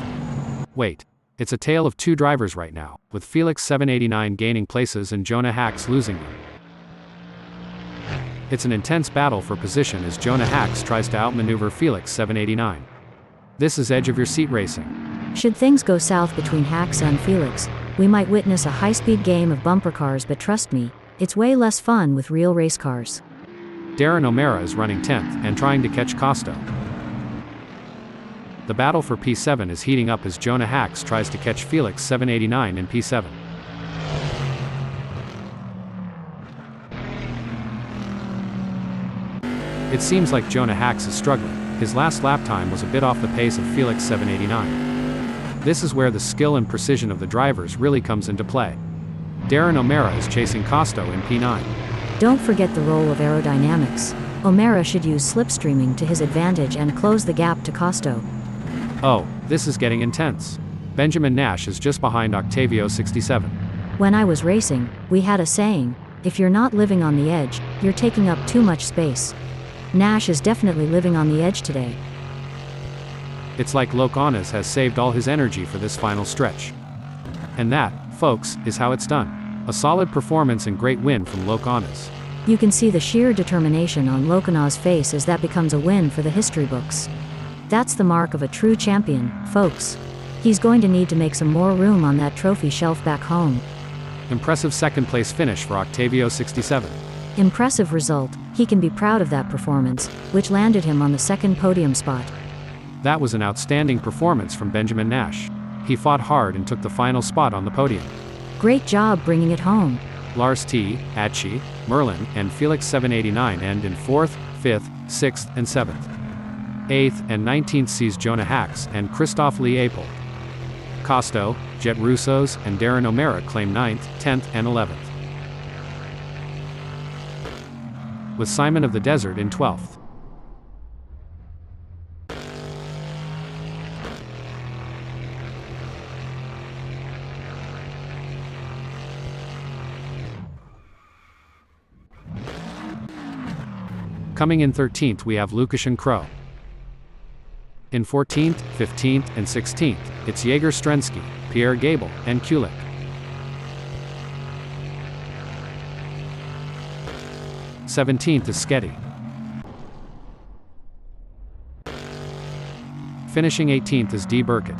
Wait. It's a tale of two drivers right now, with Felix 789 gaining places and Jonah Hacks losing them. It's an intense battle for position as Jonah Hacks tries to outmaneuver Felix 789. This is edge of your seat racing. Should things go south between Hacks and Felix, we might witness a high-speed game of bumper cars, but trust me, it's way less fun with real race cars. Darren O'Mara is running 10th and trying to catch Costa. The battle for P7 is heating up as Jonah Hacks tries to catch Felix 789 in P7. It seems like Jonah Hacks is struggling. His last lap time was a bit off the pace of Felix 789. This is where the skill and precision of the drivers really comes into play. Darren O'Mara is chasing Costo in P9. Don't forget the role of aerodynamics. O'Mara should use slipstreaming to his advantage and close the gap to Costo. Oh, this is getting intense. Benjamin Nash is just behind Octavio 67. When I was racing, we had a saying, if you're not living on the edge, you're taking up too much space. Nash is definitely living on the edge today. It's like Loconas has saved all his energy for this final stretch. And that, folks, is how it's done. A solid performance and great win from Loconas. You can see the sheer determination on Loconas' face as that becomes a win for the history books. That's the mark of a true champion, folks. He's going to need to make some more room on that trophy shelf back home. Impressive second-place finish for Octavio 67. Impressive result. He can be proud of that performance, which landed him on the second podium spot. That was an outstanding performance from Benjamin Nash. He fought hard and took the final spot on the podium. Great job bringing it home. Lars T, Atchie, Merlin, and Felix 789 end in 4th, 5th, 6th, and 7th. 8th and 19th sees Jonah Hacks and Christophe Lee Apel. Costo, Jet Russos, and Darren O'Mara claim 9th, 10th, and 11th. With Simon of the Desert in 12th. Coming in 13th we have Lukashen Crow. In 14th, 15th, and 16th, it's Jaeger Strensky, Pierre Gable, and Kulik. '17th is Sketty. Finishing 18th is D. Burkett.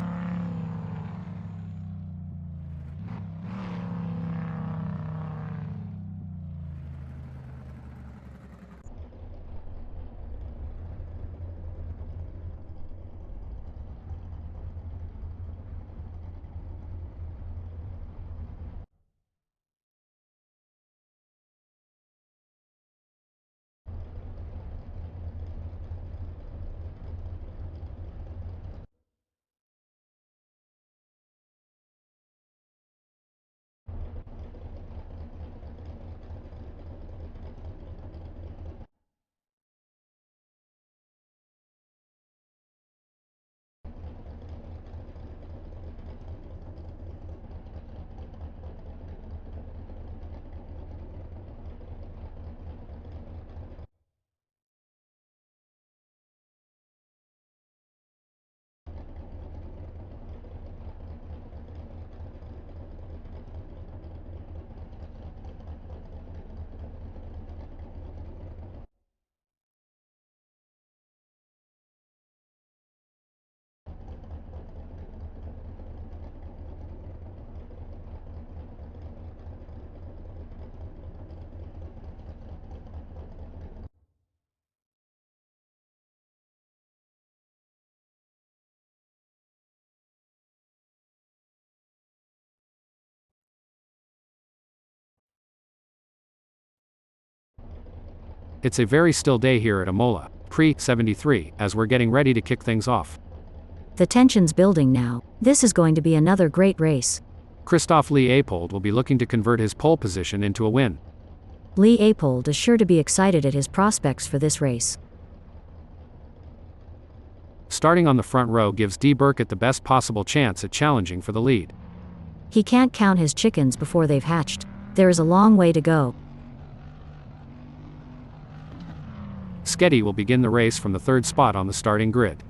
It's a very still day here at Imola, pre-73, as we're getting ready to kick things off. The tension's building now. This is going to be another great race. Christophe Lee Apold will be looking to convert his pole position into a win. Lee Apold is sure to be excited at his prospects for this race. Starting on the front row gives D. Burkett the best possible chance at challenging for the lead. He can't count his chickens before they've hatched. There is a long way to go. Sketty will begin the race from the third spot on the starting grid.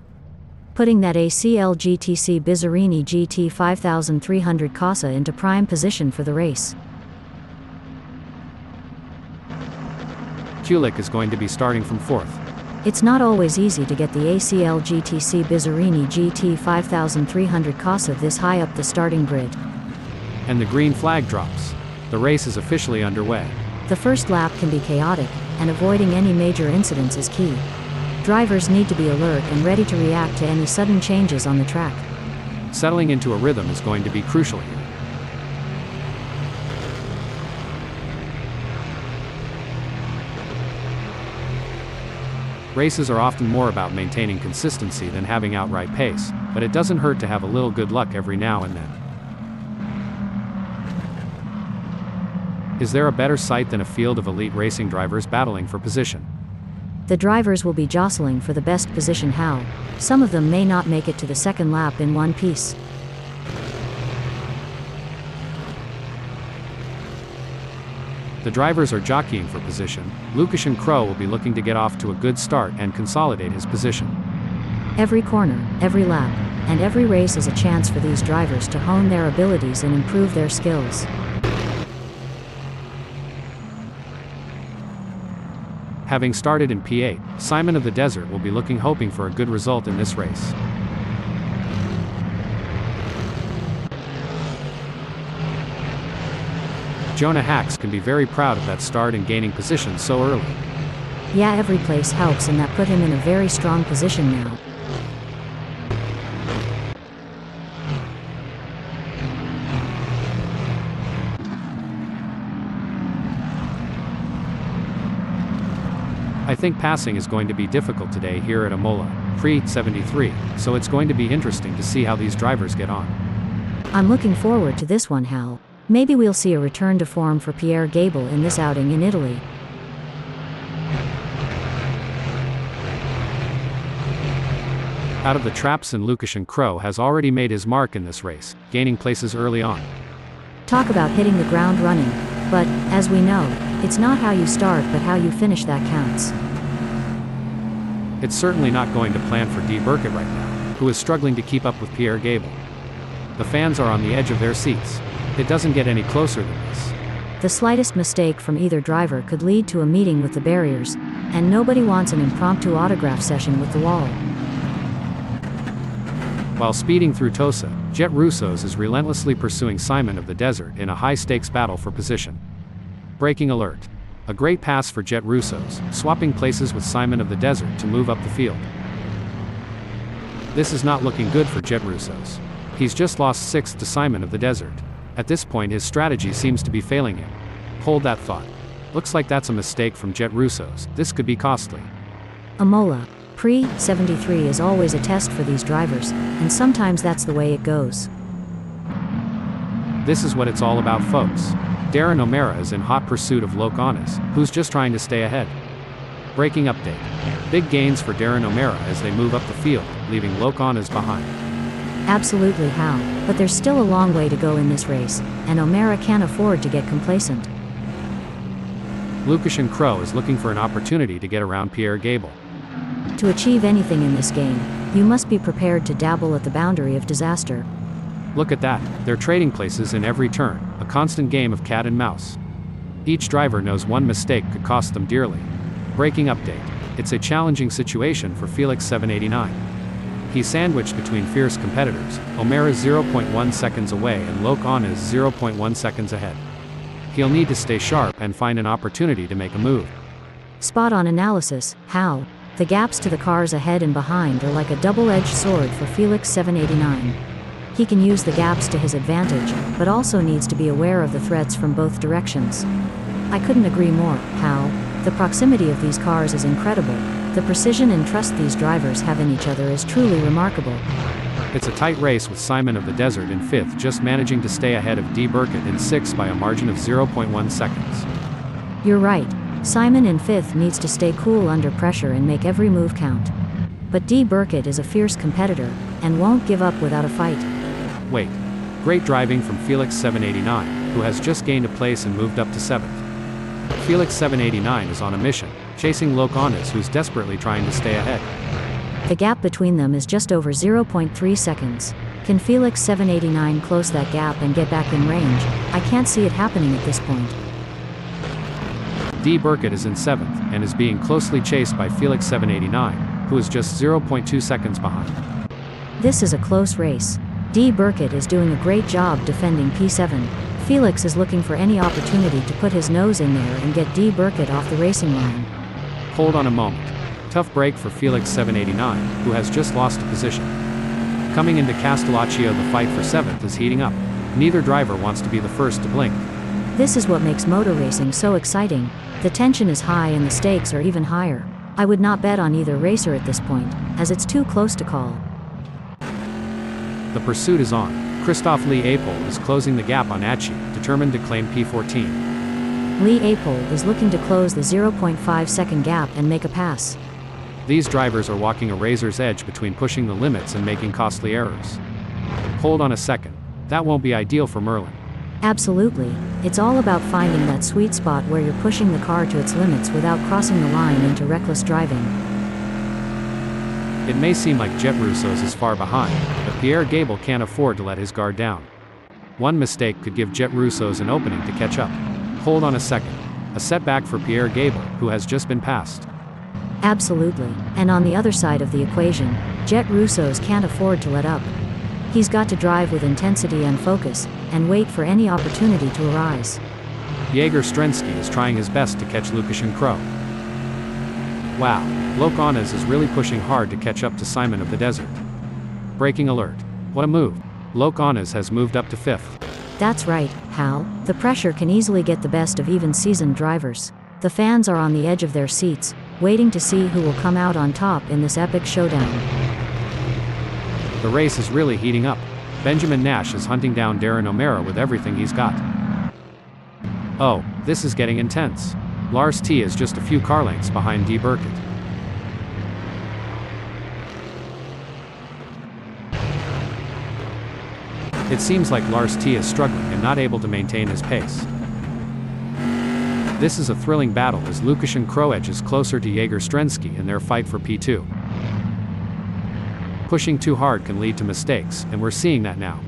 Putting that ACL GTC Bizzarini GT 5300 Casa into prime position for the race. Kulik is going to be starting from fourth. It's not always easy to get the ACL GTC Bizzarini GT 5300 Casa this high up the starting grid. And the green flag drops. The race is officially underway. The first lap can be chaotic, and avoiding any major incidents is key. Drivers need to be alert and ready to react to any sudden changes on the track. Settling into a rhythm is going to be crucial here. Races are often more about maintaining consistency than having outright pace, but it doesn't hurt to have a little good luck every now and then. Is there a better sight than a field of elite racing drivers battling for position? The drivers will be jostling for the best position. How? Some of them may not make it to the second lap in one piece. The drivers are jockeying for position. Lukashen Crow will be looking to get off to a good start and consolidate his position. Every corner, every lap, and every race is a chance for these drivers to hone their abilities and improve their skills. Having started in P8, Simon of the Desert will be hoping for a good result in this race. Jonah Hacks can be very proud of that start and gaining position so early. Yeah, every place helps, and that put him in a very strong position now. I think passing is going to be difficult today here at Imola, pre-73, so it's going to be interesting to see how these drivers get on. I'm looking forward to this one, Hal. Maybe we'll see a return to form for Pierre Gable in this outing in Italy. Out of the traps, and Lukashen Crow has already made his mark in this race, gaining places early on. Talk about hitting the ground running, but, as we know, it's not how you start but how you finish that counts. It's certainly not going to plan for D. Burkett right now, who is struggling to keep up with Pierre Gable. The fans are on the edge of their seats. It doesn't get any closer than this. The slightest mistake from either driver could lead to a meeting with the barriers, and nobody wants an impromptu autograph session with the wall. While speeding through Tosa, Jet Russos is relentlessly pursuing Simon of the Desert in a high-stakes battle for position. Braking alert. A great pass for Jet Russos, swapping places with Simon of the Desert to move up the field. This is not looking good for Jet Russos. He's just lost 6th to Simon of the Desert. At this point his strategy seems to be failing him. Hold that thought. Looks like that's a mistake from Jet Russos. This could be costly. Imola, pre-73 is always a test for these drivers, and sometimes that's the way it goes. This is what it's all about, folks. Darren O'Mara is in hot pursuit of Loc Honnes, who's just trying to stay ahead. Braking update. Big gains for Darren O'Mara as they move up the field, leaving Loc Honnes behind. Absolutely how, but there's still a long way to go in this race, and O'Mara can't afford to get complacent. Lucas Crow is looking for an opportunity to get around Pierre Gable. To achieve anything in this game, you must be prepared to dabble at the boundary of disaster. Look at that, they're trading places in every turn, a constant game of cat and mouse. Each driver knows one mistake could cost them dearly. Braking update. It's a challenging situation for Felix 789. He's sandwiched between fierce competitors, O'Mara 0.1 seconds away and Loc Honnes 0.1 seconds ahead. He'll need to stay sharp and find an opportunity to make a move. Spot-on analysis. How? The gaps to the cars ahead and behind are like a double-edged sword for Felix 789. He can use the gaps to his advantage, but also needs to be aware of the threats from both directions. I couldn't agree more. How? The proximity of these cars is incredible. The precision and trust these drivers have in each other is truly remarkable. It's a tight race with Simon of the Desert in 5th just managing to stay ahead of D. Burkett in 6th by a margin of 0.1 seconds. You're right. Simon in 5th needs to stay cool under pressure and make every move count. But D. Burkett is a fierce competitor, and won't give up without a fight. Wait. Great driving from Felix 789, who has just gained a place and moved up to 7th. Felix 789 is on a mission, chasing Loc Honnes who's desperately trying to stay ahead. The gap between them is just over 0.3 seconds. Can Felix 789 close that gap and get back in range? I can't see it happening at this point. D. Burkett is in 7th, and is being closely chased by Felix 789, who is just 0.2 seconds behind. This is a close race. D. Burkett is doing a great job defending P7. Felix is looking for any opportunity to put his nose in there and get D. Burkett off the racing line. Hold on a moment. Tough break for Felix 789, who has just lost a position. Coming into Castellaccio, the fight for 7th is heating up. Neither driver wants to be the first to blink. This is what makes motor racing so exciting. The tension is high and the stakes are even higher. I would not bet on either racer at this point, as it's too close to call. The pursuit is on. Christophe Lee Apel is closing the gap on Atchi, determined to claim P14. Lee Apel is looking to close the 0.5 second gap and make a pass. These drivers are walking a razor's edge between pushing the limits and making costly errors. Hold on a second. That won't be ideal for Merlin. Absolutely. It's all about finding that sweet spot where you're pushing the car to its limits without crossing the line into reckless driving. It may seem like Jet Russos is far behind, but Pierre Gable can't afford to let his guard down. One mistake could give Jet Russos an opening to catch up. Hold on a second. A setback for Pierre Gable, who has just been passed. Absolutely. And on the other side of the equation, Jet Russos can't afford to let up. He's got to drive with intensity and focus, and wait for any opportunity to arise. Jaeger Strensky is trying his best to catch Lucas Crow. Wow, Loc Honnes is really pushing hard to catch up to Simon of the Desert. Braking alert. What a move. Loc Honnes has moved up to 5th. That's right, Hal. The pressure can easily get the best of even seasoned drivers. The fans are on the edge of their seats, waiting to see who will come out on top in this epic showdown. The race is really heating up. Benjamin Nash is hunting down Darren O'Mara with everything he's got. Oh, this is getting intense. Lars T is just a few car lengths behind D. Burkett. It seems like Lars T is struggling and not able to maintain his pace. This is a thrilling battle as Lukashen Crow edges closer to Jaeger-Strensky in their fight for P2. Pushing too hard can lead to mistakes, and we're seeing that now.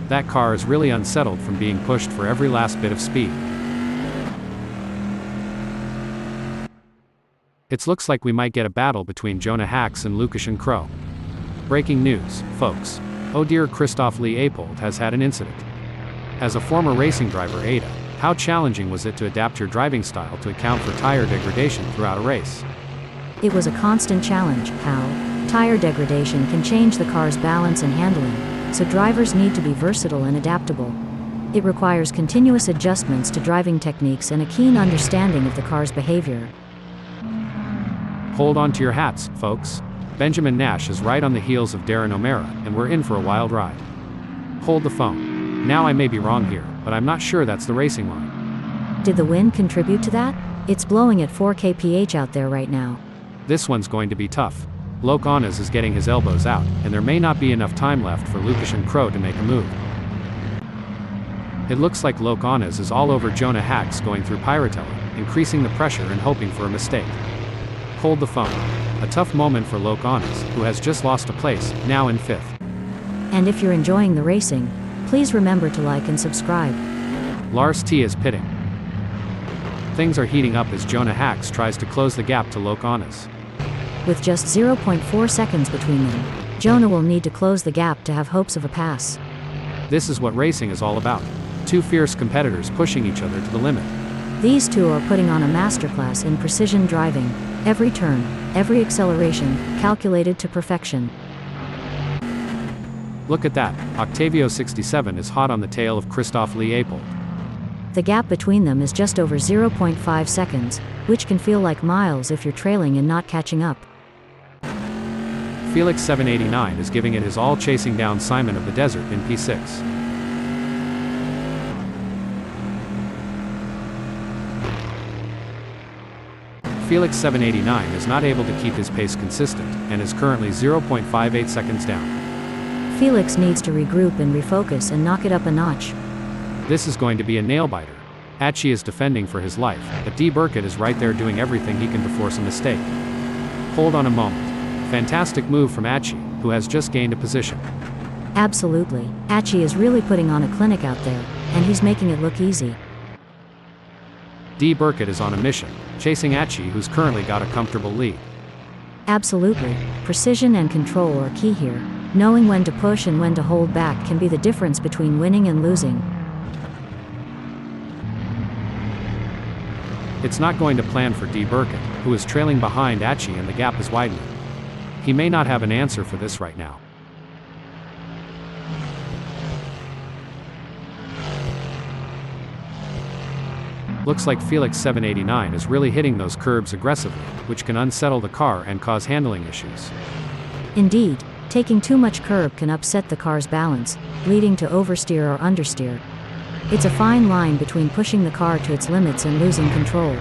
That car is really unsettled from being pushed for every last bit of speed. It looks like we might get a battle between Jonah Hacks and Lukashen Crow. Breaking news, folks. Oh dear, Christoph Lee Apold has had an incident. As a former racing driver, Ada, how challenging was it to adapt your driving style to account for tire degradation throughout a race? It was a constant challenge, Hal. Tire degradation can change the car's balance and handling, so drivers need to be versatile and adaptable. It requires continuous adjustments to driving techniques and a keen understanding of the car's behavior. Hold on to your hats, folks. Benjamin Nash is right on the heels of Darren O'Mara, and we're in for a wild ride. Hold the phone. Now I may be wrong here, but I'm not sure that's the racing line. Did the wind contribute to that? It's blowing at 4 kph out there right now. This one's going to be tough. Loke Onas is getting his elbows out, and there may not be enough time left for Lukashen Crow to make a move. It looks like Loke Onas is all over Jonah Hacks going through Piratelli, increasing the pressure and hoping for a mistake. Hold the phone. A tough moment for Loke Onas, who has just lost a place, now in 5th. And if you're enjoying the racing, please remember to like and subscribe. Lars T is pitting. Things are heating up as Jonah Hacks tries to close the gap to Loke Onas. With just 0.4 seconds between them, Jonah will need to close the gap to have hopes of a pass. This is what racing is all about. Two fierce competitors pushing each other to the limit. These two are putting on a masterclass in precision driving. Every turn, every acceleration, calculated to perfection. Look at that, Octavio 67 is hot on the tail of Christoph Lee Apold. The gap between them is just over 0.5 seconds, which can feel like miles if you're trailing and not catching up. Felix 789 is giving it his all, chasing down Simon of the Desert in P6. Felix 789 is not able to keep his pace consistent, and is currently 0.58 seconds down. Felix needs to regroup and refocus and knock it up a notch. This is going to be a nail-biter. Atchie is defending for his life, but D. Burkett is right there doing everything he can to force a mistake. Hold on a moment. Fantastic move from Atchie, who has just gained a position. Absolutely. Atchie is really putting on a clinic out there, and he's making it look easy. D. Burkett is on a mission, chasing Atchie, who's currently got a comfortable lead. Absolutely. Precision and control are key here. Knowing when to push and when to hold back can be the difference between winning and losing. It's not going to plan for D. Burkett, who is trailing behind Atchie and the gap is widening. He may not have an answer for this right now. Looks like Felix 789 is really hitting those curbs aggressively, which can unsettle the car and cause handling issues. Indeed, taking too much curb can upset the car's balance, leading to oversteer or understeer. It's a fine line between pushing the car to its limits and losing control.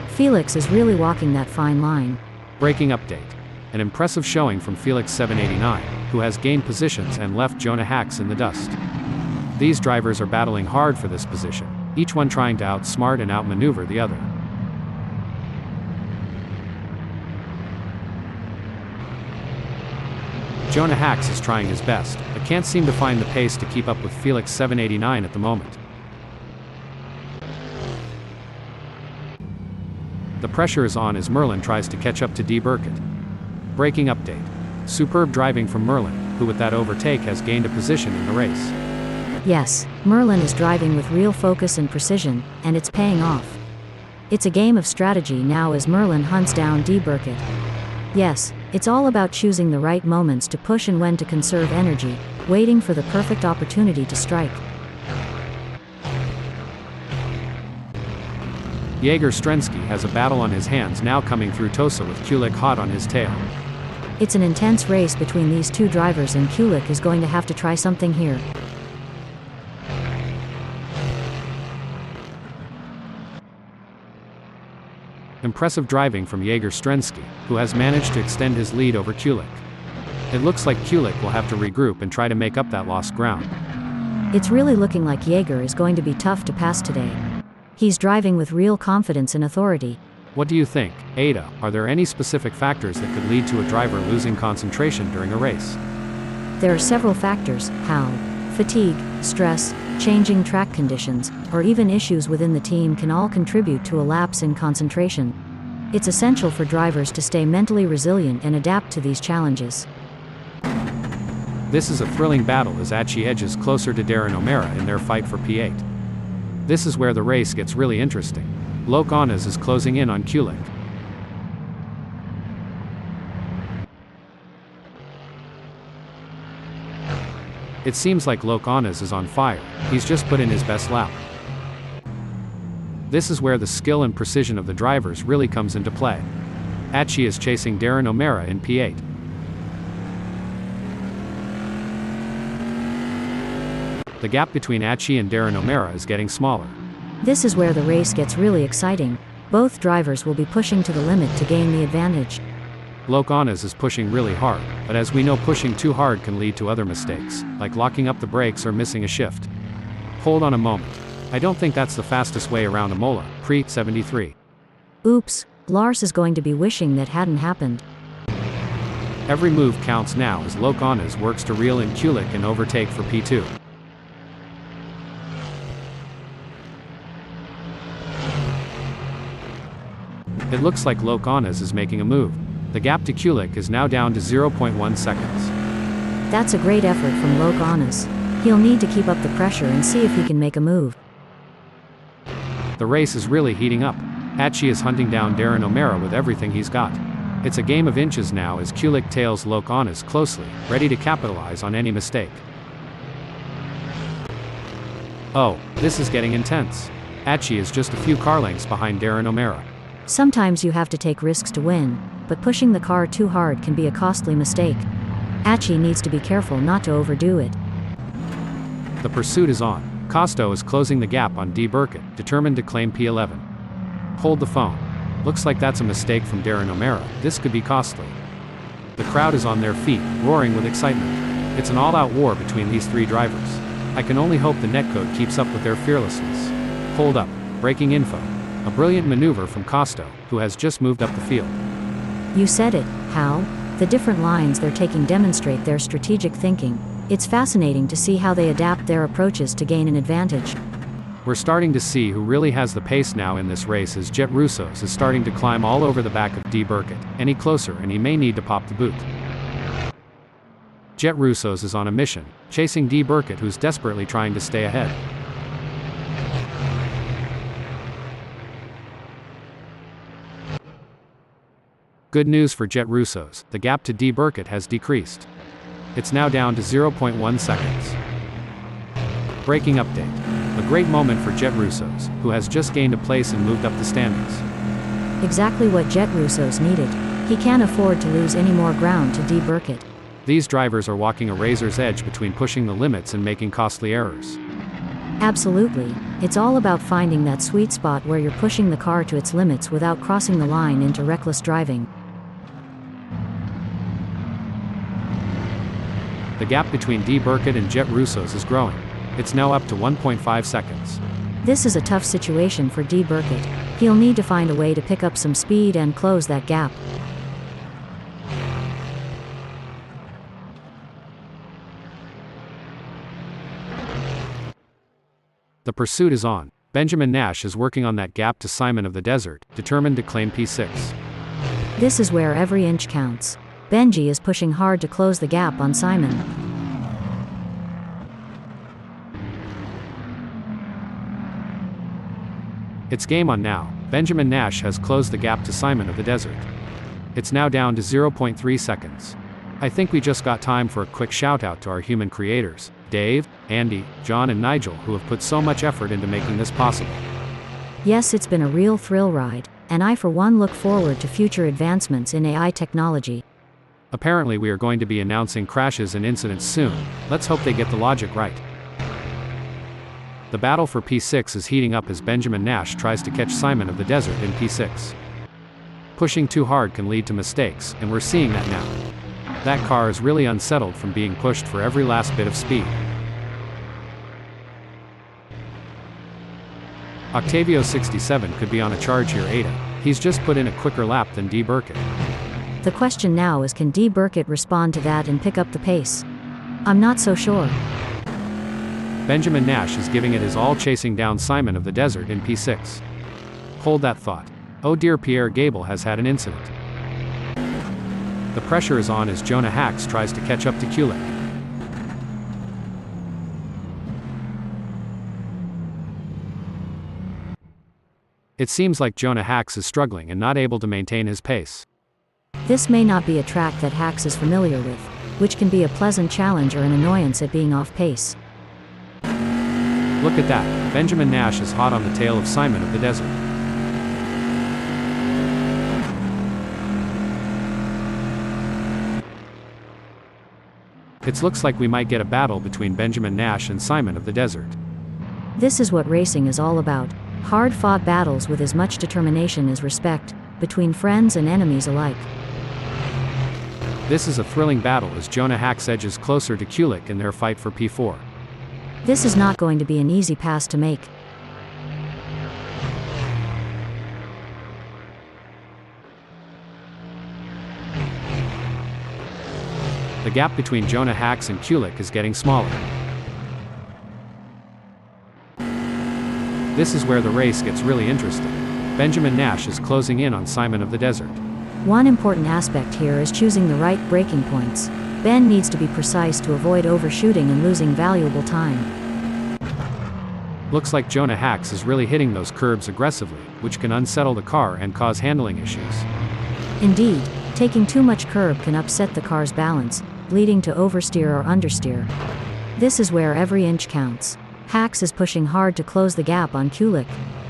Felix is really walking that fine line. Breaking update. An impressive showing from Felix 789, who has gained positions and left Jonah Hacks in the dust. These drivers are battling hard for this position, each one trying to outsmart and outmaneuver the other. Jonah Hacks is trying his best, but can't seem to find the pace to keep up with Felix 789 at the moment. The pressure is on as Merlin tries to catch up to D. Burkett. Breaking update. Superb driving from Merlin, who with that overtake has gained a position in the race. Yes, Merlin is driving with real focus and precision, and it's paying off. It's a game of strategy now as Merlin hunts down D. Burkett. Yes, it's all about choosing the right moments to push and when to conserve energy, waiting for the perfect opportunity to strike. Jaeger-Strensky has a battle on his hands now, coming through Tosa with Kulik hot on his tail. It's an intense race between these two drivers, and Kulik is going to have to try something here. Impressive driving from Jaeger-Strensky, who has managed to extend his lead over Kulik. It looks like Kulik will have to regroup and try to make up that lost ground. It's really looking like Jaeger is going to be tough to pass today. He's driving with real confidence and authority. What do you think, Ada? Are there any specific factors that could lead to a driver losing concentration during a race? There are several factors, Hal. Fatigue, stress, changing track conditions, or even issues within the team can all contribute to a lapse in concentration. It's essential for drivers to stay mentally resilient and adapt to these challenges. This is a thrilling battle as Achi edges closer to Darren O'Mara in their fight for P8. This is where the race gets really interesting. Loke Onas is closing in on Kulik. It seems like Loke Onas is on fire. He's just put in his best lap. This is where the skill and precision of the drivers really comes into play. Achi is chasing Darren O'Mara in P8. The gap between Achi and Darren O'Mara is getting smaller. This is where the race gets really exciting. Both drivers will be pushing to the limit to gain the advantage. Loke Onas is pushing really hard, but as we know, pushing too hard can lead to other mistakes, like locking up the brakes or missing a shift. Hold on a moment. I don't think that's the fastest way around Imola, pre-73. Oops, Lars is going to be wishing that hadn't happened. Every move counts now as Loke Onas works to reel in Kulik and overtake for P2. It looks like Loke Onas is making a move. The gap to Kulik is now down to 0.1 seconds. That's a great effort from Loke Onas. He'll need to keep up the pressure and see if he can make a move. The race is really heating up. Achi is hunting down Darren O'Mara with everything he's got. It's a game of inches now as Kulik tails Loke Onas closely, ready to capitalize on any mistake. Oh, this is getting intense. Achi is just a few car lengths behind Darren O'Mara. Sometimes you have to take risks to win, but pushing the car too hard can be a costly mistake. Achi needs to be careful not to overdo it. The pursuit is on. Costo is closing the gap on D. Burkett, determined to claim P11. Hold the phone. Looks like that's a mistake from Darren O'Mara. This could be costly. The crowd is on their feet, roaring with excitement. It's an all-out war between these three drivers. I can only hope the netcode keeps up with their fearlessness. Hold up. Breaking info. A brilliant maneuver from Costo, who has just moved up the field. You said it, Hal. The different lines they're taking demonstrate their strategic thinking. It's fascinating to see how they adapt their approaches to gain an advantage. We're starting to see who really has the pace now in this race as Jet Russos is starting to climb all over the back of D. Burkett. Any closer and he may need to pop the boot. Jet Russos is on a mission, chasing D. Burkett, who's desperately trying to stay ahead. Good news for Jet Russos, the gap to D. Burkett has decreased. It's now down to 0.1 seconds. Breaking update. A great moment for Jet Russos, who has just gained a place and moved up the standings. Exactly what Jet Russos needed. He can't afford to lose any more ground to D. Burkett. These drivers are walking a razor's edge between pushing the limits and making costly errors. Absolutely. It's all about finding that sweet spot where you're pushing the car to its limits without crossing the line into reckless driving. The gap between D. Burkett and Jet Russos is growing. It's now up to 1.5 seconds. This is a tough situation for D. Burkett. He'll need to find a way to pick up some speed and close that gap. The pursuit is on. Benjamin Nash is working on that gap to Simon of the Desert, determined to claim P6. This is where every inch counts. Benji is pushing hard to close the gap on Simon. It's game on now. Benjamin Nash has closed the gap to Simon of the Desert. It's now down to 0.3 seconds. I think we just got time for a quick shout out to our human creators, Dave, Andy, John and Nigel, who have put so much effort into making this possible. Yes, it's been a real thrill ride, and I for one look forward to future advancements in AI technology. Apparently we are going to be announcing crashes and incidents soon. Let's hope they get the logic right. The battle for P6 is heating up as Benjamin Nash tries to catch Simon of the Desert in P6. Pushing too hard can lead to mistakes, and we're seeing that now. That car is really unsettled from being pushed for every last bit of speed. Octavio 67 could be on a charge here. Ada. He's just put in a quicker lap than D. Burkett. The question now is, can D. Burkett respond to that and pick up the pace? I'm not so sure. Benjamin Nash is giving it his all, chasing down Simon of the Desert in P6. Hold that thought. Oh dear, Pierre Gable has had an incident. The pressure is on as Jonah Hacks tries to catch up to Kulik. It seems like Jonah Hacks is struggling and not able to maintain his pace. This may not be a track that Hacks is familiar with, which can be a pleasant challenge or an annoyance at being off pace. Look at that, Benjamin Nash is hot on the tail of Simon of the Desert. It looks like we might get a battle between Benjamin Nash and Simon of the Desert. This is what racing is all about. Hard-fought battles with as much determination as respect, between friends and enemies alike. This is a thrilling battle as Jonah Hacks edges closer to Kulik in their fight for P4. This is not going to be an easy pass to make. The gap between Jonah Hacks and Kulik is getting smaller. This is where the race gets really interesting. Benjamin Nash is closing in on Simon of the Desert. One important aspect here is choosing the right braking points. Ben needs to be precise to avoid overshooting and losing valuable time. Looks like Jonah Hacks is really hitting those curbs aggressively, which can unsettle the car and cause handling issues. Indeed, taking too much curb can upset the car's balance, leading to oversteer or understeer. This is where every inch counts. Hacks is pushing hard to close the gap on Kulik.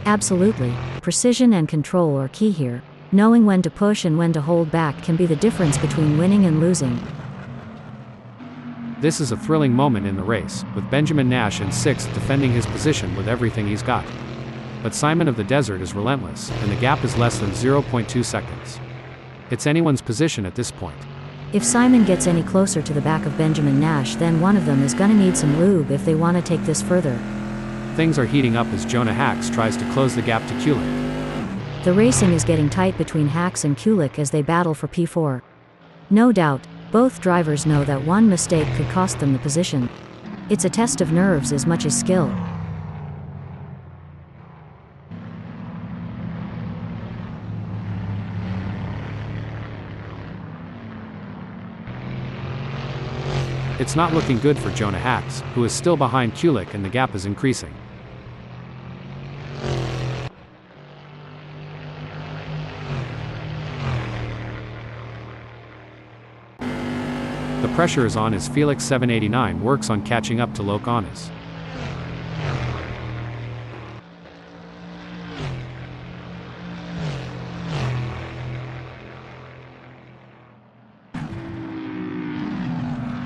Absolutely, precision and control are key here. Knowing when to push and when to hold back can be the difference between winning and losing. This is a thrilling moment in the race, with Benjamin Nash in 6th defending his position with everything he's got. But Simon of the Desert is relentless, and the gap is less than 0.2 seconds. It's anyone's position at this point. If Simon gets any closer to the back of Benjamin Nash, then one of them is gonna need some lube if they want to take this further. Things are heating up as Jonah Hacks tries to close the gap to Kulik. The racing is getting tight between Hacks and Kulik as they battle for P4. No doubt, both drivers know that one mistake could cost them the position. It's a test of nerves as much as skill. It's not looking good for Jonah Hacks, who is still behind Kulik, and the gap is increasing. The pressure is on as Felix 789 works on catching up to Locanas.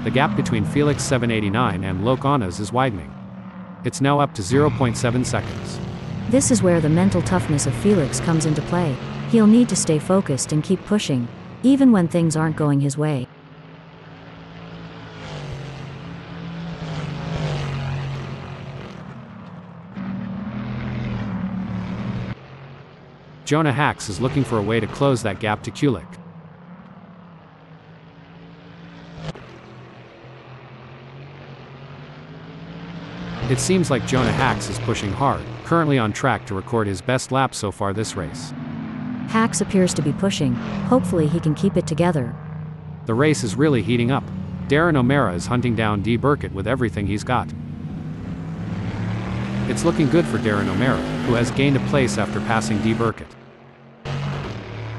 The gap between Felix 789 and Locanas is widening. It's now up to 0.7 seconds. This is where the mental toughness of Felix comes into play. He'll need to stay focused and keep pushing, even when things aren't going his way. Jonah Hacks is looking for a way to close that gap to Kulik. It seems like Jonah Hacks is pushing hard, currently on track to record his best lap so far this race. Hacks appears to be pushing. Hopefully he can keep it together. The race is really heating up. Darren O'Mara is hunting down D. Burkett with everything he's got. It's looking good for Darren O'Mara, who has gained a place after passing D. Burkett.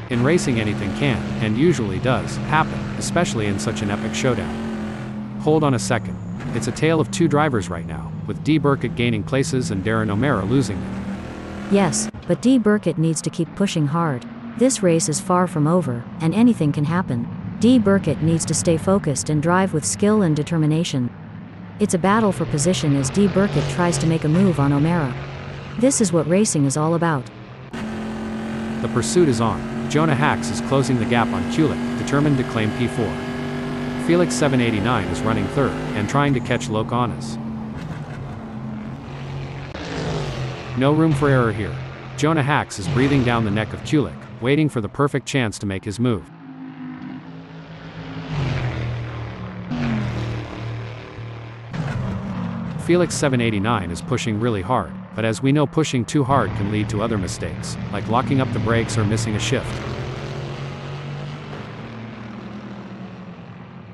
In racing, anything can, and usually does, happen, especially in such an epic showdown. Hold on a second. It's a tale of two drivers right now, with D. Burkett gaining places and Darren O'Mara losing them. Yes, but D. Burkett needs to keep pushing hard. This race is far from over, and anything can happen. D. Burkett needs to stay focused and drive with skill and determination. It's a battle for position as D. Burkett tries to make a move on O'Mara. This is what racing is all about. The pursuit is on. Jonah Hacks is closing the gap on Kulik, determined to claim P4. Felix 789 is running third, and trying to catch Locanas. No room for error here. Jonah Hacks is breathing down the neck of Kulik, waiting for the perfect chance to make his move. Felix 789 is pushing really hard, but as we know, pushing too hard can lead to other mistakes, like locking up the brakes or missing a shift.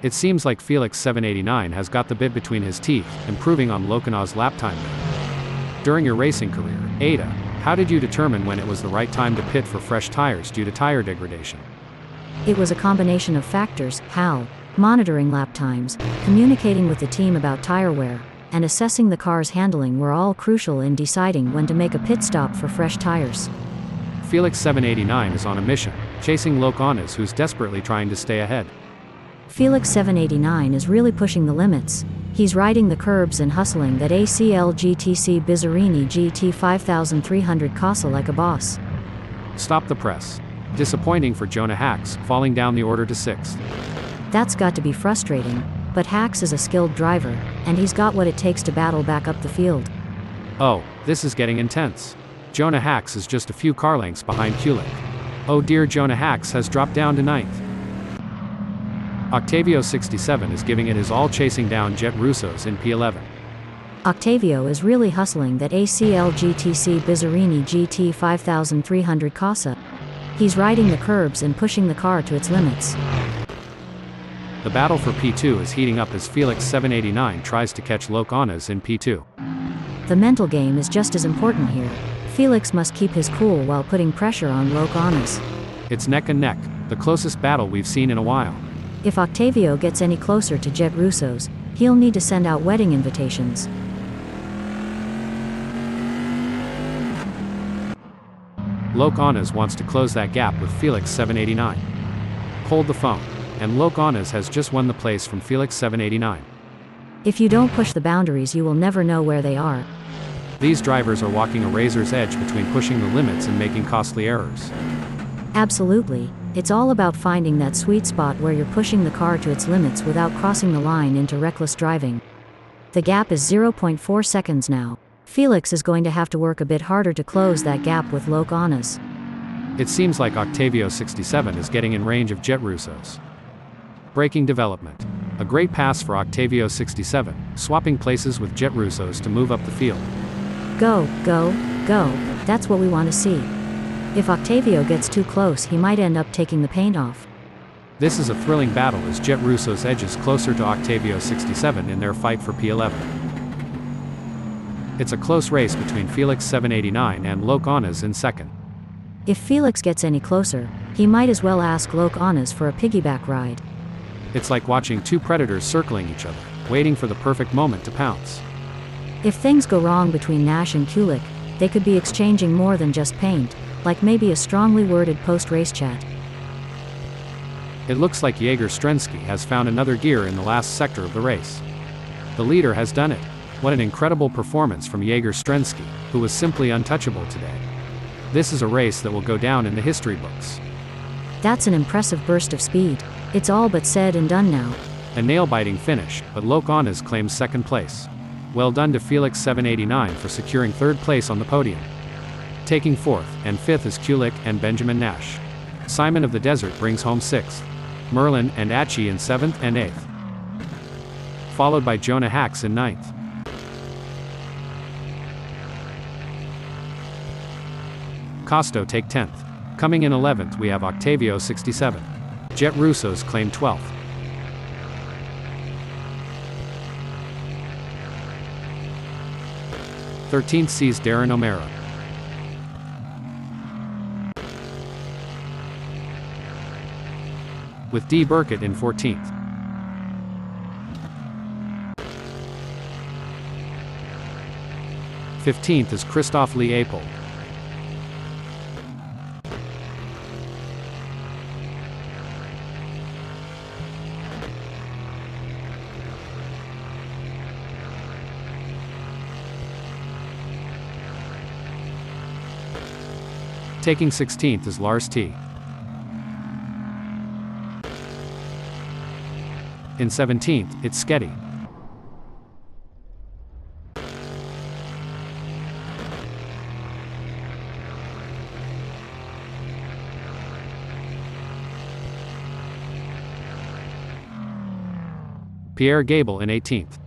It seems like Felix 789 has got the bit between his teeth, improving on Lokanaw's lap time there. During your racing career, Ada, how did you determine when it was the right time to pit for fresh tires due to tire degradation? It was a combination of factors, Hal, monitoring lap times, communicating with the team about tire wear, and assessing the car's handling were all crucial in deciding when to make a pit stop for fresh tires. Felix 789 is on a mission, chasing Lokanaw's, who's desperately trying to stay ahead. Felix 789 is really pushing the limits. He's riding the curbs and hustling that ACL GTC Bizzarini GT 5300 Casa like a boss. Stop the press. Disappointing for Jonah Hacks, falling down the order to 6th. That's got to be frustrating, but Hacks is a skilled driver, and he's got what it takes to battle back up the field. Oh, this is getting intense. Jonah Hacks is just a few car lengths behind Kulik. Oh dear, Jonah Hacks has dropped down to 9th. Octavio 67 is giving it his all, chasing down Jet Russo's in P11. Octavio is really hustling that ACL GTC Bizzarini GT 5300 Casa. He's riding the curbs and pushing the car to its limits. The battle for P2 is heating up as Felix 789 tries to catch Lokanaw's in P2. The mental game is just as important here. Felix must keep his cool while putting pressure on Lokanaw's. It's neck and neck, the closest battle we've seen in a while. If Octavio gets any closer to Jet Russo's, he'll need to send out wedding invitations. Lokanaw's wants to close that gap with Felix 789. Hold the phone. And Lokanaw's has just won the place from Felix 789. If you don't push the boundaries, you will never know where they are. These drivers are walking a razor's edge between pushing the limits and making costly errors. Absolutely. It's all about finding that sweet spot where you're pushing the car to its limits without crossing the line into reckless driving. The gap is 0.4 seconds now. Felix is going to have to work a bit harder to close that gap with Lokanaw's. It seems like Octavio 67 is getting in range of Jet Russo's. Braking development. A great pass for Octavio 67, swapping places with Jet Russo's to move up the field. Go, go, go. That's what we want to see. If Octavio gets too close, he might end up taking the paint off. This is a thrilling battle as Jet Russo's edges closer to Octavio 67 in their fight for P11. It's a close race between Felix 789 and Lokanaw's in second. If Felix gets any closer, he might as well ask Lokanaw's for a piggyback ride. It's like watching two predators circling each other, waiting for the perfect moment to pounce. If things go wrong between Nash and Kulik, they could be exchanging more than just paint, like maybe a strongly worded post-race chat. It looks like Jaeger Strensky has found another gear in the last sector of the race. The leader has done it. What an incredible performance from Jaeger Strensky, who was simply untouchable today. This is a race that will go down in the history books. That's an impressive burst of speed. It's all but said and done now. A nail-biting finish, but Lokanaw's claims second place. Well done to Felix 789 for securing third place on the podium. Taking fourth and fifth is Kulik and Benjamin Nash. Simon of the Desert brings home sixth. Merlin and Achi in seventh and eighth. Followed by Jonah Hacks in ninth. Costo take 10th. Coming in 11th we have Octavio 67. Jet Russo's claim 12th. '13th sees Darren O'Mara. With D. Burkett in 14th. '15th is Christoph Lee Apel. Taking 16th is Lars T. In 17th, it's Sketty. Pierre Gable in 18th.